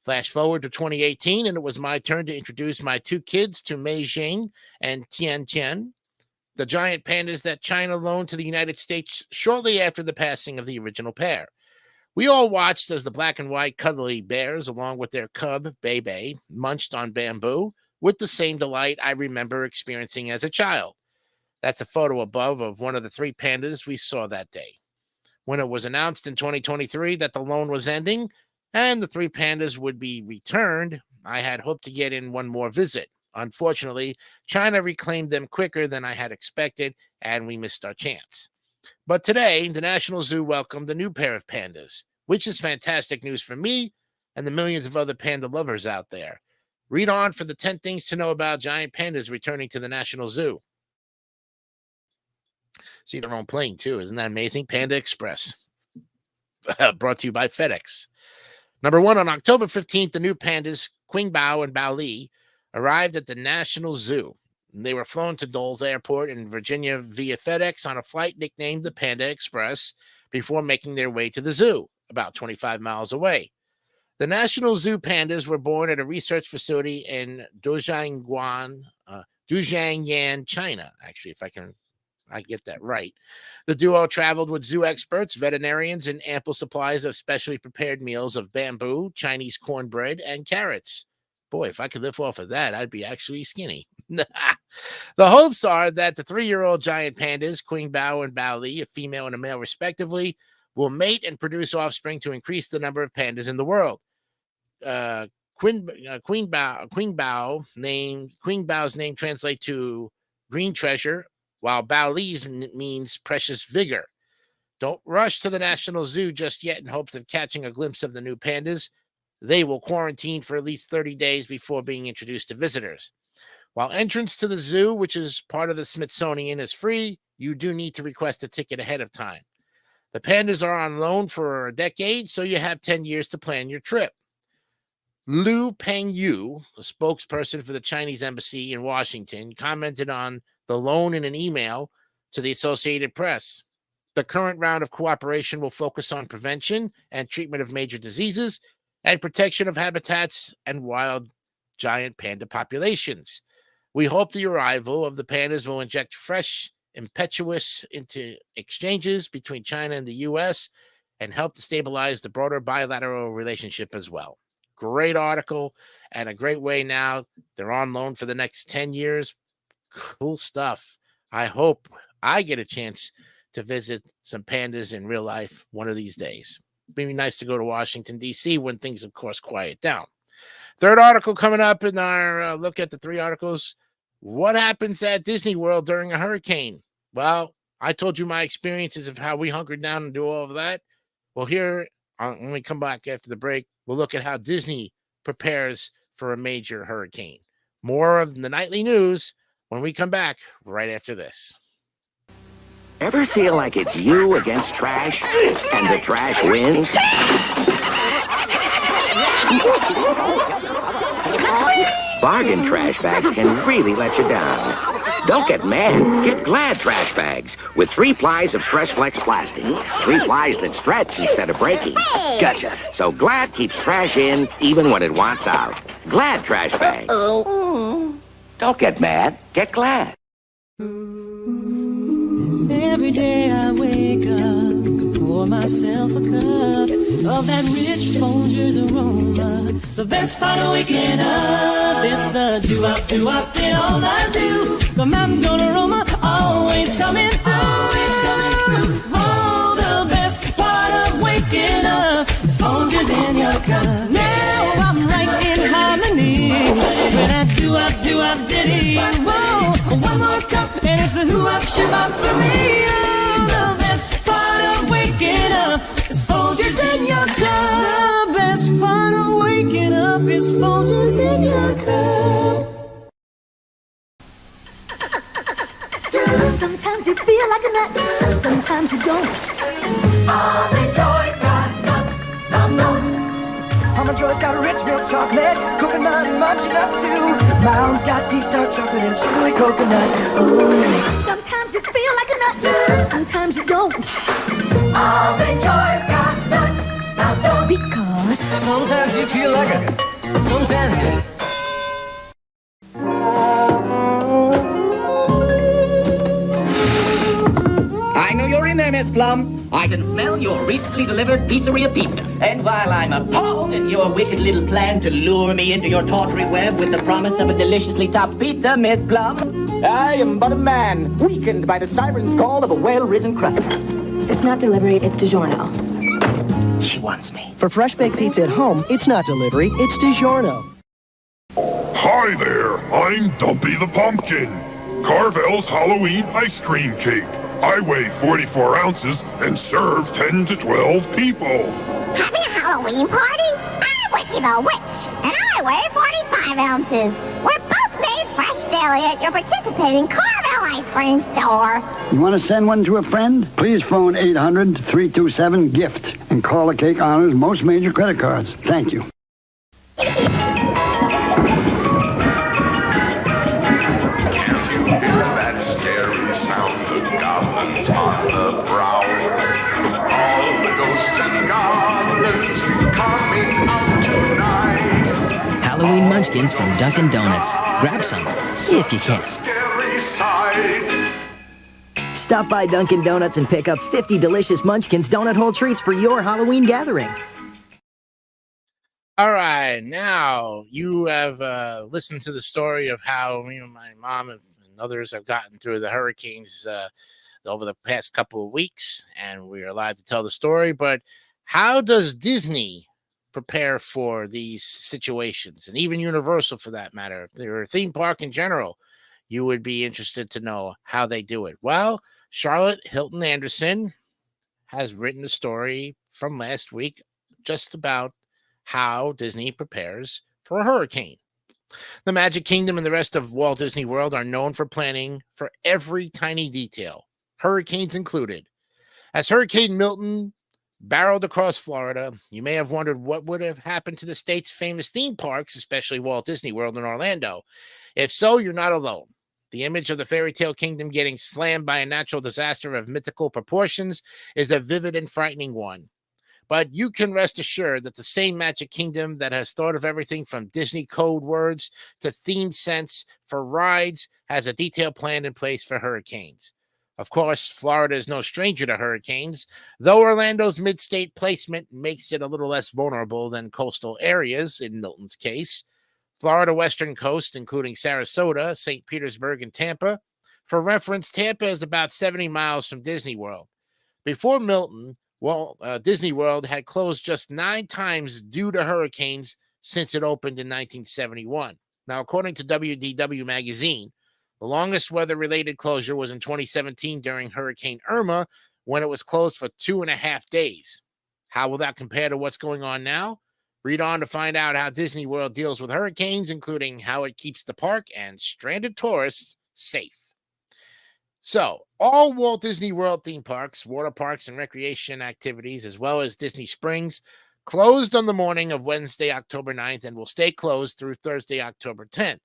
Flash forward to 2018, and it was my turn to introduce my 2 kids to Mei Jing and Tian Tian, the giant pandas that China loaned to the United States shortly after the passing of the original pair. We all watched as the black and white cuddly bears, along with their cub, Bebe, munched on bamboo with the same delight I remember experiencing as a child. That's a photo above of one of the 3 pandas we saw that day. When it was announced in 2023 that the loan was ending and the 3 pandas would be returned, I had hoped to get in one more visit. Unfortunately, China reclaimed them quicker than I had expected, and we missed our chance. But today, the National Zoo welcomed a new pair of pandas, which is fantastic news for me and the millions of other panda lovers out there. Read on for the 10 things to know about giant pandas returning to the National Zoo. See their own plane, too. Isn't that amazing? Panda Express. Brought to you by FedEx. Number 1, on October 15th, the new pandas, Qingbao and Baoli, arrived at the National Zoo. They were flown to Dole's Airport in Virginia via FedEx on a flight nicknamed the Panda Express before making their way to the zoo, about 25 miles away. The National Zoo pandas were born at a research facility in Duzhangyan, China, actually, if I get that right. The duo traveled with zoo experts, veterinarians, and ample supplies of specially prepared meals of bamboo, Chinese cornbread, and carrots. Boy, if I could live off of that, I'd be actually skinny. The hopes are that the 3-year-old giant pandas, Qingbao and Baoli, a female and a male respectively, will mate and produce offspring to increase the number of pandas in the world. Qingbao's name translates to green treasure, while Baoli's means precious vigor. Don't rush to the National Zoo just yet in hopes of catching a glimpse of the new pandas. They will quarantine for at least 30 days before being introduced to visitors. While entrance to the zoo, which is part of the Smithsonian, is free, you do need to request a ticket ahead of time. The pandas are on loan for a decade, so you have 10 years to plan your trip. Liu Pengyu, the spokesperson for the Chinese embassy in Washington, commented on the loan in an email to the Associated Press. The current round of cooperation will focus on prevention and treatment of major diseases and protection of habitats and wild giant panda populations. We hope the arrival of the pandas will inject fresh impetus into exchanges between China and the U.S. and help to stabilize the broader bilateral relationship as well. Great article and a great way now. They're on loan for the next 10 years. Cool stuff. I hope I get a chance to visit some pandas in real life one of these days. It'd be nice to go to Washington, D.C. when things, of course, quiet down. Third article coming up in our look at the 3 articles. What happens at Disney World during a hurricane? Well, I told you my experiences of how we hunkered down and do all of that. Well, here, when we come back after the break, we'll look at how Disney prepares for a major hurricane. More of the nightly news when we come back right after this. Ever feel like it's you against trash and the trash wins? Bargain trash bags can really let you down. Don't get mad. Get Glad trash bags with 3 plies of Stress Flex plastic. 3 plies that stretch instead of breaking. Gotcha. So Glad keeps trash in even when it wants out. Glad trash bags. Don't get mad. Get Glad. Every day I wake up, pour myself a cup of that rich Folgers aroma. The best part of waking up, it's the do-up in all I do. The mountain aroma always coming through. Oh, the best part of waking up is Folgers in your cup. Now I'm right in harmony with that do-up ditty. Whoa, one more cup and it's a who-up ship-up for me. Oh, the best part of waking up is Folgers in your cup. The best part of waking up is Folgers in your cup. Sometimes you feel like a nut, sometimes you don't. All the joys got nuts, nom. Mama Joy's got rich milk chocolate, coconut and munching up too. Moun's got deep dark chocolate and chewy coconut. Ooh. Sometimes you feel like a nut, sometimes you don't. All the joys got nuts, nom. Because sometimes you feel like a, sometimes you. I know you're in there, Miss Plum. I can smell your recently delivered pizzeria pizza. And while I'm appalled at your wicked little plan to lure me into your tawdry web with the promise of a deliciously topped pizza, Miss Plum, I am but a man, weakened by the siren's call of a well-risen crust. It's not delivery, it's DiGiorno. She wants me. For fresh baked pizza at home, it's not delivery, it's DiGiorno. Hi there, I'm Dumpy the Pumpkin, Carvel's Halloween ice cream cake. I weigh 44 ounces and serve 10 to 12 people. Having a Halloween party? I'm Wiki the Witch, and I weigh 45 ounces. We're both made fresh daily at your participating Carvel ice cream store. You want to send one to a friend? Please phone 800-327-GIFT and call the Cake Honors most major credit cards. Thank you. That scary sound of goblins on the prowl. All the ghosts and goblins coming out tonight. Halloween munchkins from Dunkin' Donuts. Grab some, if you can. Scary sight. Stop by Dunkin' Donuts and pick up 50 delicious Munchkins donut hole treats for your Halloween gathering. All right, now you have listened to the story of how my mom and others have gotten through the hurricanes over the past couple of weeks, and we are allowed to tell the story. But how does Disney prepare for these situations, and even Universal for that matter? If they're a theme park in general, you would be interested to know how they do it. Well, Charlotte Hilton Anderson has written a story from last week just about how Disney prepares for a hurricane. The Magic Kingdom and the rest of Walt Disney World are known for planning for every tiny detail, hurricanes included. As Hurricane Milton barreled across Florida, you may have wondered what would have happened to the state's famous theme parks, especially Walt Disney World in Orlando. If so, you're not alone. The image of the fairy tale kingdom getting slammed by a natural disaster of mythical proportions is a vivid and frightening one. But you can rest assured that the same Magic Kingdom that has thought of everything from Disney code words to themed scents for rides has a detailed plan in place for hurricanes. Of course, Florida is no stranger to hurricanes, though Orlando's mid-state placement makes it a little less vulnerable than coastal areas in Milton's case. Florida western coast, including Sarasota, St. Petersburg, and Tampa. For reference, Tampa is about 70 miles from Disney World. Before Milton, Disney World had closed just 9 times due to hurricanes since it opened in 1971. Now, according to WDW magazine, the longest weather-related closure was in 2017 during Hurricane Irma, when it was closed for 2.5 days. How will that compare to what's going on now? Read on to find out how Disney World deals with hurricanes, including how it keeps the park and stranded tourists safe. So, all Walt Disney World theme parks, water parks, and recreation activities, as well as Disney Springs, closed on the morning of Wednesday, October 9th, and will stay closed through Thursday, October 10th.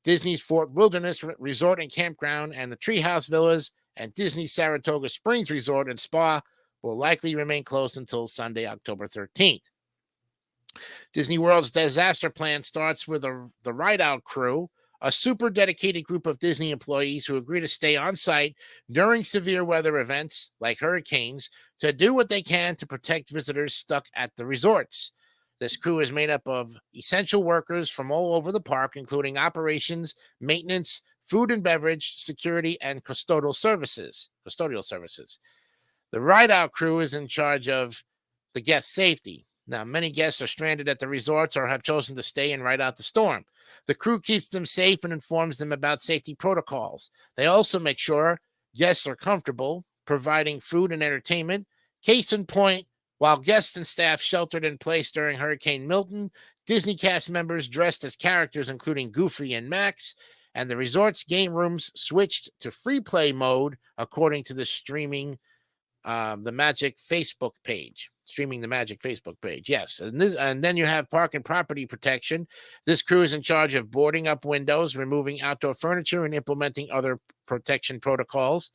Disney's Fort Wilderness Resort and Campground and the Treehouse Villas and Disney Saratoga Springs Resort and Spa will likely remain closed until Sunday, October 13th. Disney World's disaster plan starts with the ride-out crew, a super dedicated group of Disney employees who agree to stay on site during severe weather events like hurricanes to do what they can to protect visitors stuck at the resorts. This crew is made up of essential workers from all over the park, including operations, maintenance, food and beverage, security, and custodial services. The ride-out crew is in charge of the guest safety. Now, many guests are stranded at the resorts or have chosen to stay and ride out the storm. The crew keeps them safe and informs them about safety protocols. They also make sure guests are comfortable, providing food and entertainment. Case in point, while guests and staff sheltered in place during Hurricane Milton, Disney cast members dressed as characters, including Goofy and Max, and the resort's game rooms switched to free play mode, according to the Streaming the Magic Facebook page. Yes. And then you have park and property protection. This crew is in charge of boarding up windows, removing outdoor furniture, and implementing other protection protocols.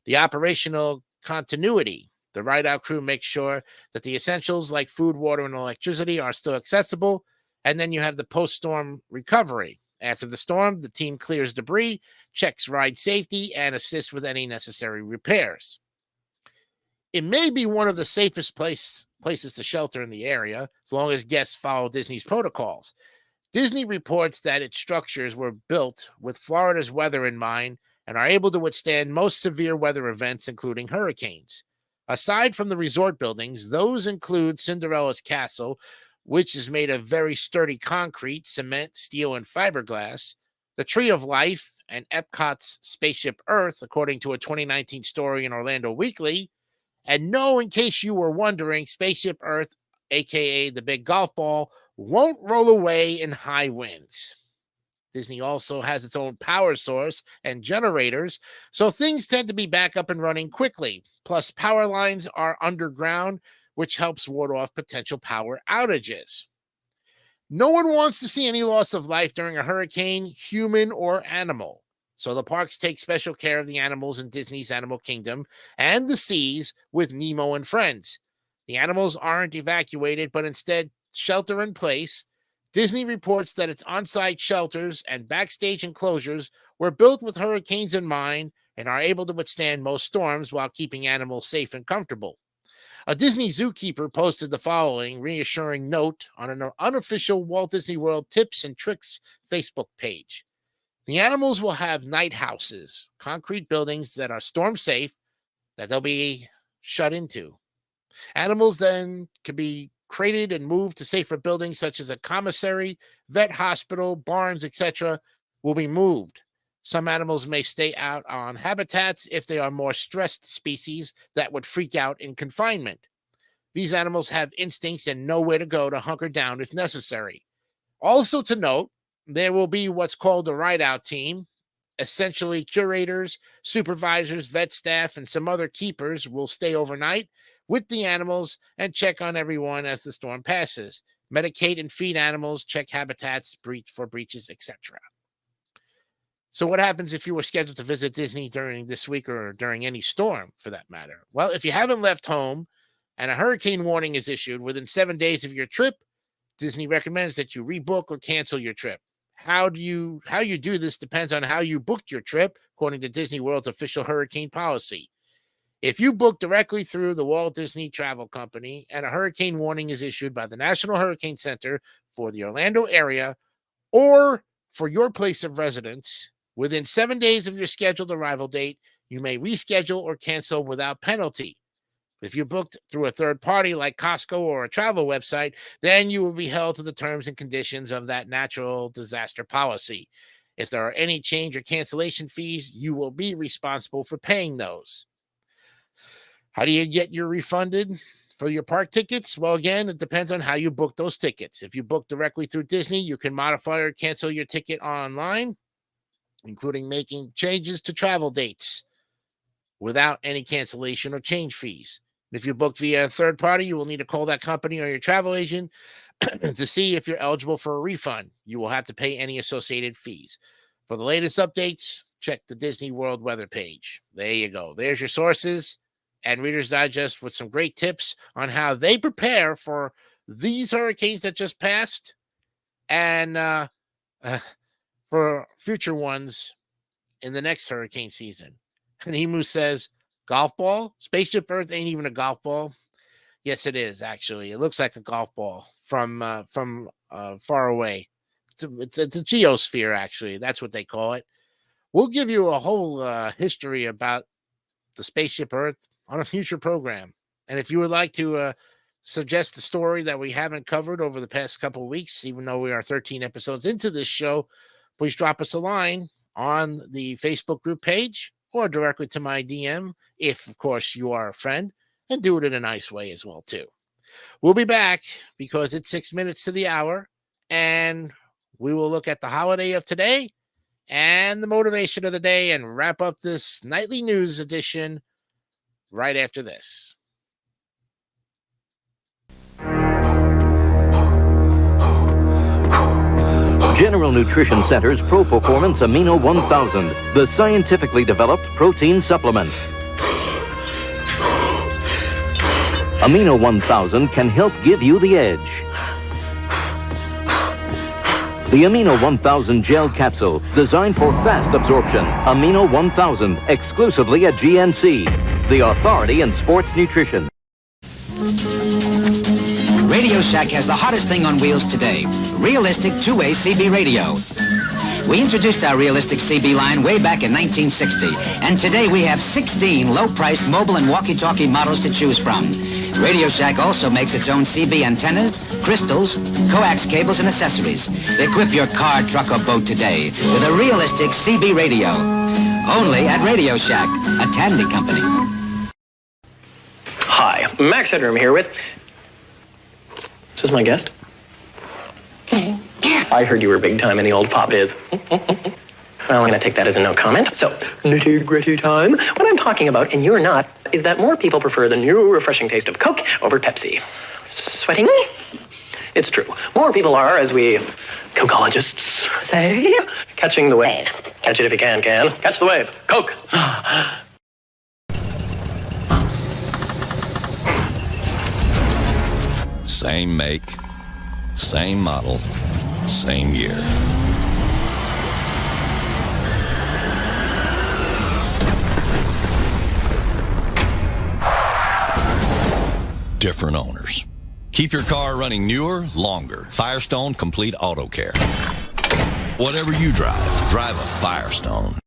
The operational continuity. The ride-out crew makes sure that the essentials like food, water, and electricity are still accessible. And then you have the post-storm recovery. After the storm, the team clears debris, checks ride safety, and assists with any necessary repairs. It may be one of the safest places to shelter in the area, as long as guests follow Disney's protocols. Disney reports that its structures were built with Florida's weather in mind and are able to withstand most severe weather events, including hurricanes. Aside from the resort buildings, those include Cinderella's Castle, which is made of very sturdy concrete, cement, steel, and fiberglass. the Tree of Life, and Epcot's Spaceship Earth, according to a 2019 story in Orlando Weekly. And no, in case you were wondering, Spaceship Earth, aka the big golf ball, won't roll away in high winds. Disney also has its own power source and generators, so things tend to be back up and running quickly. Plus, power lines are underground, which helps ward off potential power outages. No one wants to see any loss of life during a hurricane, human or animal. So the parks take special care of the animals in Disney's Animal Kingdom and the seas with Nemo and Friends. The animals aren't evacuated, but instead shelter in place. Disney reports that its on-site shelters and backstage enclosures were built with hurricanes in mind and are able to withstand most storms while keeping animals safe and comfortable. A Disney zookeeper posted the following reassuring note on an unofficial Walt Disney World Tips and Tricks Facebook page. The animals will have night houses, concrete buildings that are storm safe that they'll be shut into. Animals then can be crated and moved to safer buildings such as a commissary, vet hospital, barns, etc. will be moved. Some animals may stay out on habitats if they are more stressed species that would freak out in confinement. These animals have instincts and know where to go to hunker down if necessary. Also to note, there will be what's called a ride-out team. Essentially, curators, supervisors, vet staff, and some other keepers will stay overnight with the animals and check on everyone as the storm passes. Medicate and feed animals, check habitats, breach for breaches, etc. So what happens if you were scheduled to visit Disney during this week or during any storm, for that matter? Well, if you haven't left home and a hurricane warning is issued within 7 days of your trip, Disney recommends that you rebook or cancel your trip. How you do this depends on how you booked your trip, according to Disney World's official hurricane policy. If you book directly through the Walt Disney Travel Company and a hurricane warning is issued by the National Hurricane Center for the Orlando area or for your place of residence, within 7 days of your scheduled arrival date, you may reschedule or cancel without penalty. If you booked through a third party like Costco or a travel website, then you will be held to the terms and conditions of that natural disaster policy. If there are any change or cancellation fees, you will be responsible for paying those. How do you get your refunded for your park tickets? Well, again, it depends on how you book those tickets. If you book directly through Disney, you can modify or cancel your ticket online, including making changes to travel dates without any cancellation or change fees. If you book via a third party, you will need to call that company or your travel agent to see if you're eligible for a refund. You will have to pay any associated fees. For the latest updates, check the Disney World weather page. There you go. There's your sources and Reader's Digest with some great tips on how they prepare for these hurricanes that just passed and for future ones in the next hurricane season. And Emu says, golf ball? Spaceship Earth ain't even a golf ball. Yes, it is, actually. It looks like a golf ball from far away. It's a geosphere, actually. That's what they call it. We'll give you a whole history about the Spaceship Earth on a future program. And if you would like to suggest a story that we haven't covered over the past couple of weeks, even though we are 13 episodes into this show, please drop us a line on the Facebook group page or directly to my DM, if, of course, you are a friend, and do it in a nice way as well, too. We'll be back because it's 6 minutes to the hour, and we will look at the holiday of today and the motivation of the day and wrap up this nightly news edition right after this. General Nutrition Center's Pro Performance Amino 1000, the scientifically developed protein supplement. Amino 1000 can help give you the edge. The Amino 1000 gel capsule, designed for fast absorption. Amino 1000, exclusively at GNC, the authority in sports nutrition. Radio Shack has the hottest thing on wheels today, realistic two-way CB radio. We introduced our realistic CB line way back in 1960, and today we have 16 low-priced mobile and walkie-talkie models to choose from. Radio Shack also makes its own CB antennas, crystals, coax cables, and accessories. Equip your car, truck, or boat today with a realistic CB radio. Only at Radio Shack, a Tandy company. Hi, Max Headroom here with... Is this my guest? I heard you were big time in the old pop biz. Well, I'm going to take that as a no comment. So, nitty-gritty time. What I'm talking about, and you're not, is that more people prefer the new refreshing taste of Coke over Pepsi. Sweating? It's true. More people are, as we Cokeologists say, catching the wave. Catch it if you can. Catch the wave. Coke. Same make, same model, same year. Different owners. Keep your car running newer, longer. Firestone Complete Auto Care. Whatever you drive, drive a Firestone.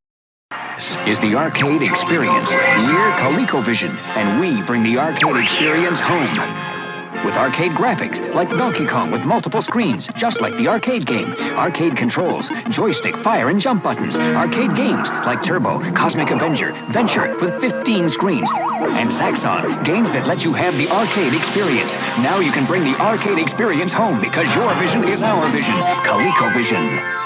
This is the arcade experience. We're ColecoVision, and we bring the arcade experience home. With arcade graphics, like Donkey Kong with multiple screens, just like the arcade game. Arcade controls, joystick, fire, and jump buttons. Arcade games, like Turbo, Cosmic Avenger, Venture, with 15 screens. And Saxon, games that let you have the arcade experience. Now you can bring the arcade experience home, because your vision is our vision. ColecoVision.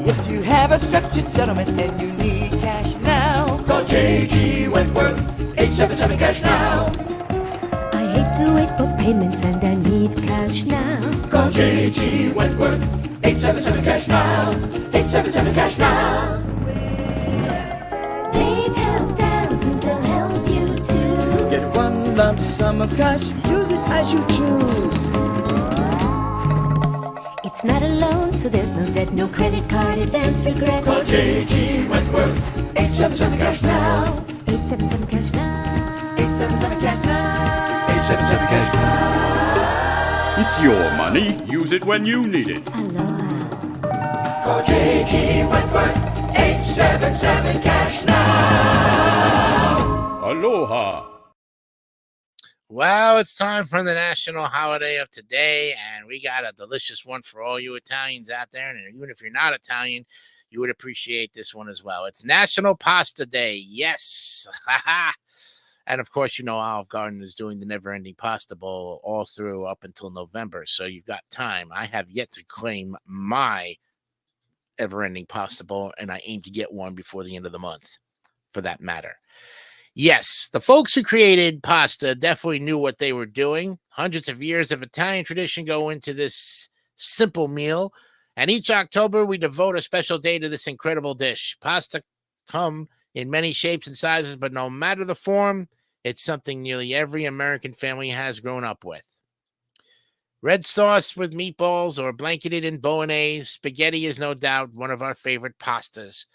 If you have a structured settlement and you need cash now, call J.G. Wentworth, 877 cash now. I hate to wait for payments and I need cash now. Call J.G. Wentworth, 877 cash now. 877 cash now. They've helped thousands, they'll help you too. Get one lump sum of cash, use it as you choose. It's not a loan, so there's no debt, no credit card advance regrets. Call J.G. Wentworth, 877 cash now. 877 cash now. 877 cash now. 877 cash now. It's your money. Use it when you need it. Call J.G. Wentworth, 877 cash now. Aloha. Well, it's time for the national holiday of today, and we got a delicious one for all you Italians out there. And even if you're not Italian, you would appreciate this one as well. It's National Pasta Day. Yes. And of course, you know, Olive Garden is doing the Never-Ending Pasta Bowl all through up until November. So you've got time. I have yet to claim my Ever-Ending Pasta Bowl, and I aim to get one before the end of the month, for that matter. Yes, the folks who created pasta definitely knew what they were doing. Hundreds of years of Italian tradition go into this simple meal. And each October, we devote a special day to this incredible dish. Pasta come in many shapes and sizes, but no matter the form, it's something nearly every American family has grown up with. Red sauce with meatballs or blanketed in bolognese, spaghetti is no doubt one of our favorite pastas.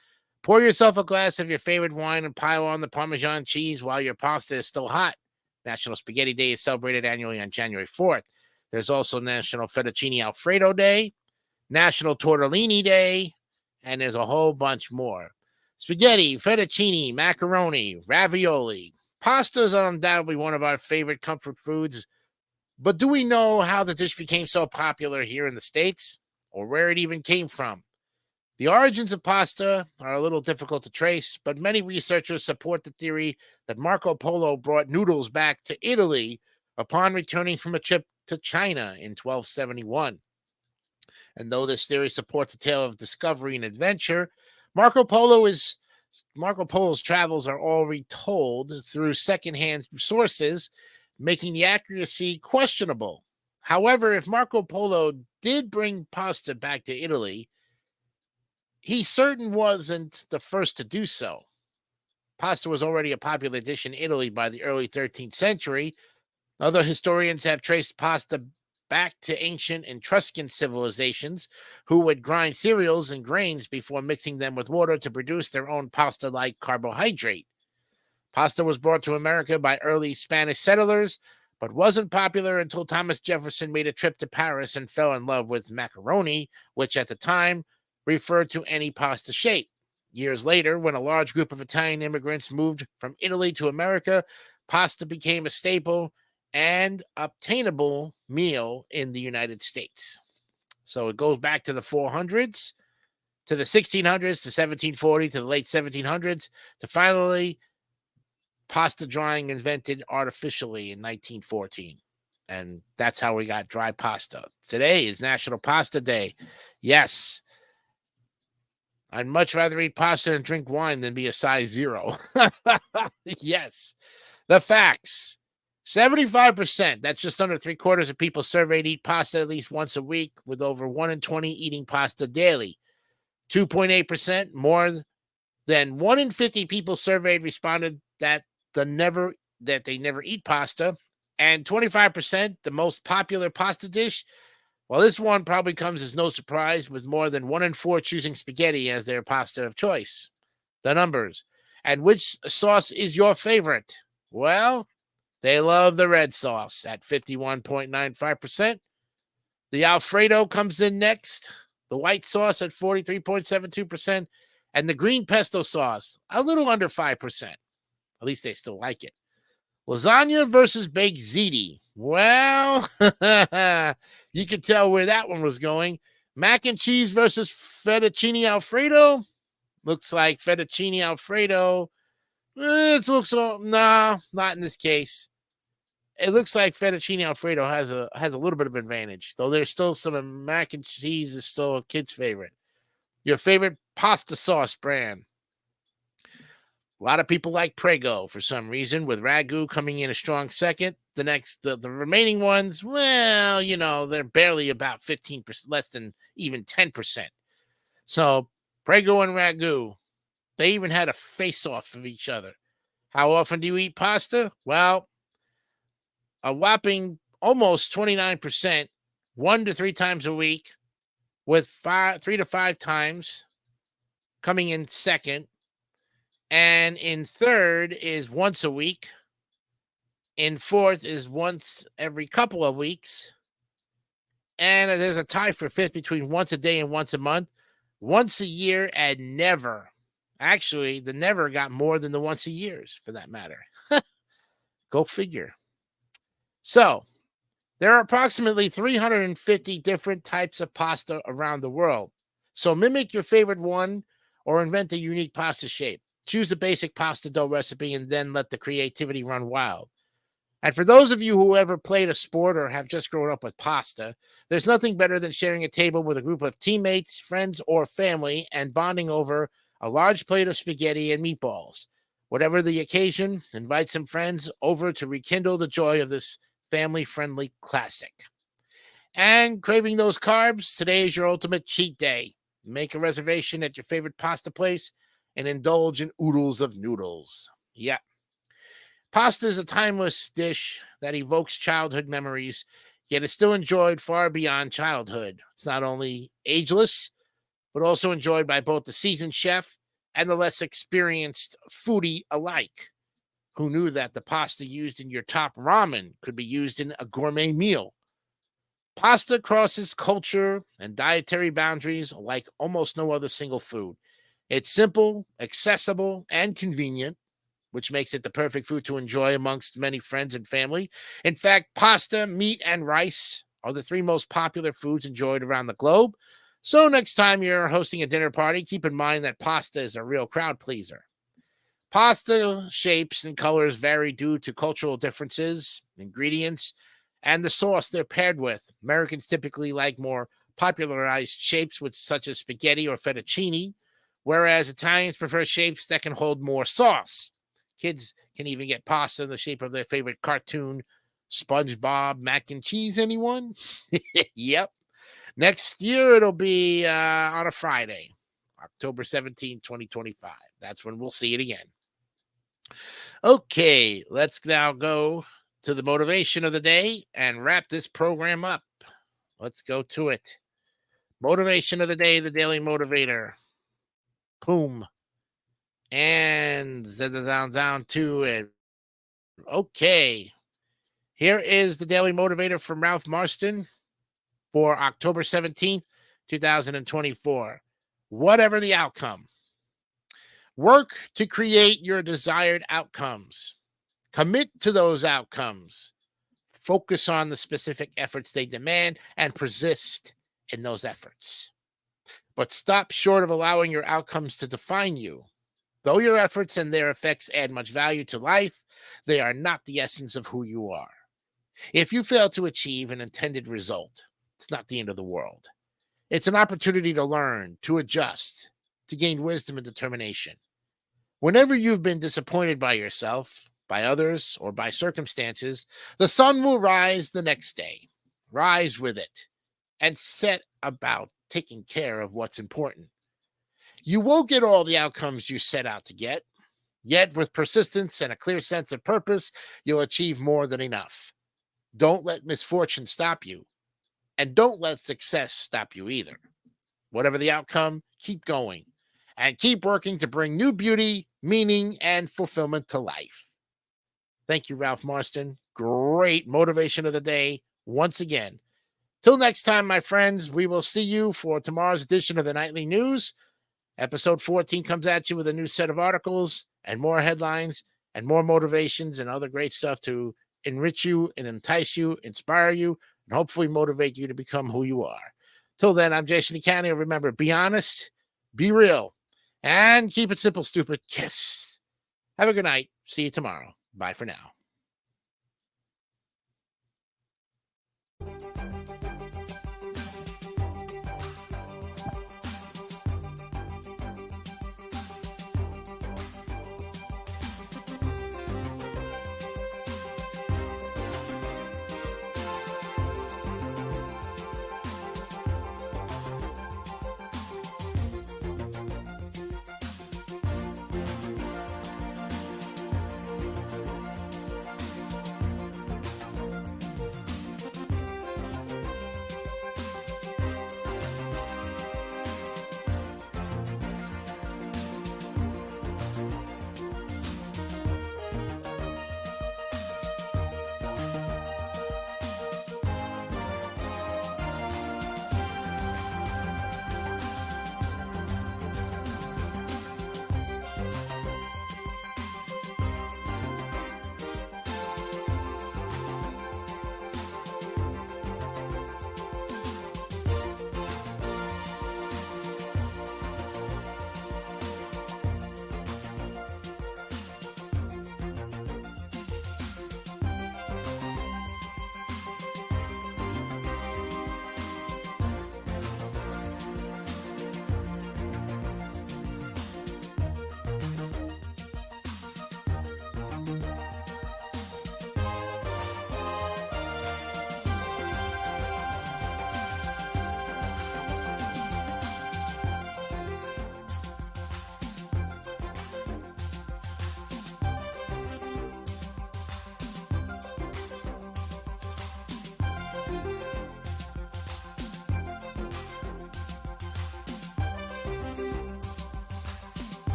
Pour yourself a glass of your favorite wine and pile on the Parmesan cheese while your pasta is still hot. National Spaghetti Day is celebrated annually on January 4th. There's also National Fettuccine Alfredo Day, National Tortellini Day, and there's a whole bunch more. Spaghetti, fettuccine, macaroni, ravioli. Pasta is undoubtedly one of our favorite comfort foods. But do we know how the dish became so popular here in the States, or where it even came from? The origins of pasta are a little difficult to trace, but many researchers support the theory that Marco Polo brought noodles back to Italy upon returning from a trip to China in 1271. And though this theory supports a tale of discovery and adventure, Marco Polo's travels are all retold through secondhand sources, making the accuracy questionable. However, if Marco Polo did bring pasta back to Italy, he certain wasn't the first to do so. Pasta was already a popular dish in Italy by the early 13th century. Other historians have traced pasta back to ancient Etruscan civilizations who would grind cereals and grains before mixing them with water to produce their own pasta-like carbohydrate. Pasta was brought to America by early Spanish settlers, but wasn't popular until Thomas Jefferson made a trip to Paris and fell in love with macaroni, which at the time referred to any pasta shape. Years later, when a large group of Italian immigrants moved from Italy to America, pasta became a staple and obtainable meal in the United States. So it goes back to the 400s, to the 1600s, to 1740, to the late 1700s, to finally pasta drying invented artificially in 1914. And that's how we got dry pasta. Today is National Pasta Day. Yes. I'd much rather eat pasta and drink wine than be a size 0. Yes. The facts. 75%, that's just under 3/4 of people surveyed eat pasta at least once a week, with over 1 in 20 eating pasta daily. 2.8%, more than 1 in 50 people surveyed responded that they never eat pasta. And 25%, the most popular pasta dish. Well, this one probably comes as no surprise, with more than 1 in 4 choosing spaghetti as their pasta of choice. The numbers. And which sauce is your favorite? Well, they love the red sauce at 51.95%. The Alfredo comes in next. The white sauce at 43.72%. And the green pesto sauce, a little under 5%. At least they still like it. Lasagna versus baked ziti. Well, you could tell where that one was going. Mac and cheese versus fettuccine Alfredo. Looks like fettuccine Alfredo. It looks not in this case. It looks like fettuccine Alfredo has a little bit of advantage, though there's still some mac and cheese is still a kid's favorite. Your favorite pasta sauce brand. A lot of people like Prego for some reason, with Ragu coming in a strong second. The remaining ones, well, they're barely about 15%, less than even 10%. So Prego and Ragu, they even had a face-off of each other. How often do you eat pasta? Well, a whopping almost 29%, 1 to 3 times a week, with 3 to 5 times coming in second. And in third is once a week. In fourth is once every couple of weeks. And there's a tie for fifth between once a day and once a month. Once a year and never. Actually, the never got more than the once a years, for that matter. Go figure. So, there are approximately 350 different types of pasta around the world. So mimic your favorite one or invent a unique pasta shape. Choose a basic pasta dough recipe and then let the creativity run wild. And for those of you who ever played a sport or have just grown up with pasta, there's nothing better than sharing a table with a group of teammates, friends, or family and bonding over a large plate of spaghetti and meatballs. Whatever the occasion, invite some friends over to rekindle the joy of this family-friendly classic. And craving those carbs, today is your ultimate cheat day. Make a reservation at your favorite pasta place and indulge in oodles of noodles. Yeah. Pasta is a timeless dish that evokes childhood memories, yet is still enjoyed far beyond childhood. It's not only ageless, but also enjoyed by both the seasoned chef and the less experienced foodie alike. Who knew that the pasta used in your top ramen could be used in a gourmet meal? Pasta crosses culture and dietary boundaries like almost no other single food. It's simple, accessible, and convenient, which makes it the perfect food to enjoy amongst many friends and family. In fact, pasta, meat, and rice are the 3 most popular foods enjoyed around the globe. So next time you're hosting a dinner party, keep in mind that pasta is a real crowd pleaser. Pasta shapes and colors vary due to cultural differences, ingredients, and the sauce they're paired with. Americans typically like more popularized shapes, such as spaghetti or fettuccine, whereas Italians prefer shapes that can hold more sauce. Kids can even get pasta in the shape of their favorite cartoon, SpongeBob mac and cheese. Anyone? Yep. Next year, it'll be on a Friday, October 17, 2025. That's when we'll see it again. Okay, let's now go to the motivation of the day and wrap this program up. Let's go to it. Motivation of the day, the Daily Motivator. Boom. And down to it. Okay. Here is the Daily Motivator from Ralph Marston for October 17th, 2024. Whatever the outcome, Work to create your desired outcomes. Commit to those outcomes. Focus on the specific efforts they demand and persist in those efforts. But stop short of allowing your outcomes to define you. Though your efforts and their effects add much value to life, they are not the essence of who you are. If you fail to achieve an intended result, it's not the end of the world. It's an opportunity to learn, to adjust, to gain wisdom and determination. Whenever you've been disappointed by yourself, by others, or by circumstances, the sun will rise the next day. Rise with it and set about taking care of what's important. You won't get all the outcomes you set out to get, yet with persistence and a clear sense of purpose, you'll achieve more than enough. Don't let misfortune stop you, and don't let success stop you either. Whatever the outcome, keep going, and keep working to bring new beauty, meaning, and fulfillment to life. Thank you, Ralph Marston. Great motivation of the day once again. Till next time, my friends, we will see you for tomorrow's edition of the Nightly News. Episode 14 comes at you with a new set of articles and more headlines and more motivations and other great stuff to enrich you and entice you, inspire you, and hopefully motivate you to become who you are. Till then, I'm Jason Icania. Remember, be honest, be real, and keep it simple, stupid. Kiss. Have a good night. See you tomorrow. Bye for now.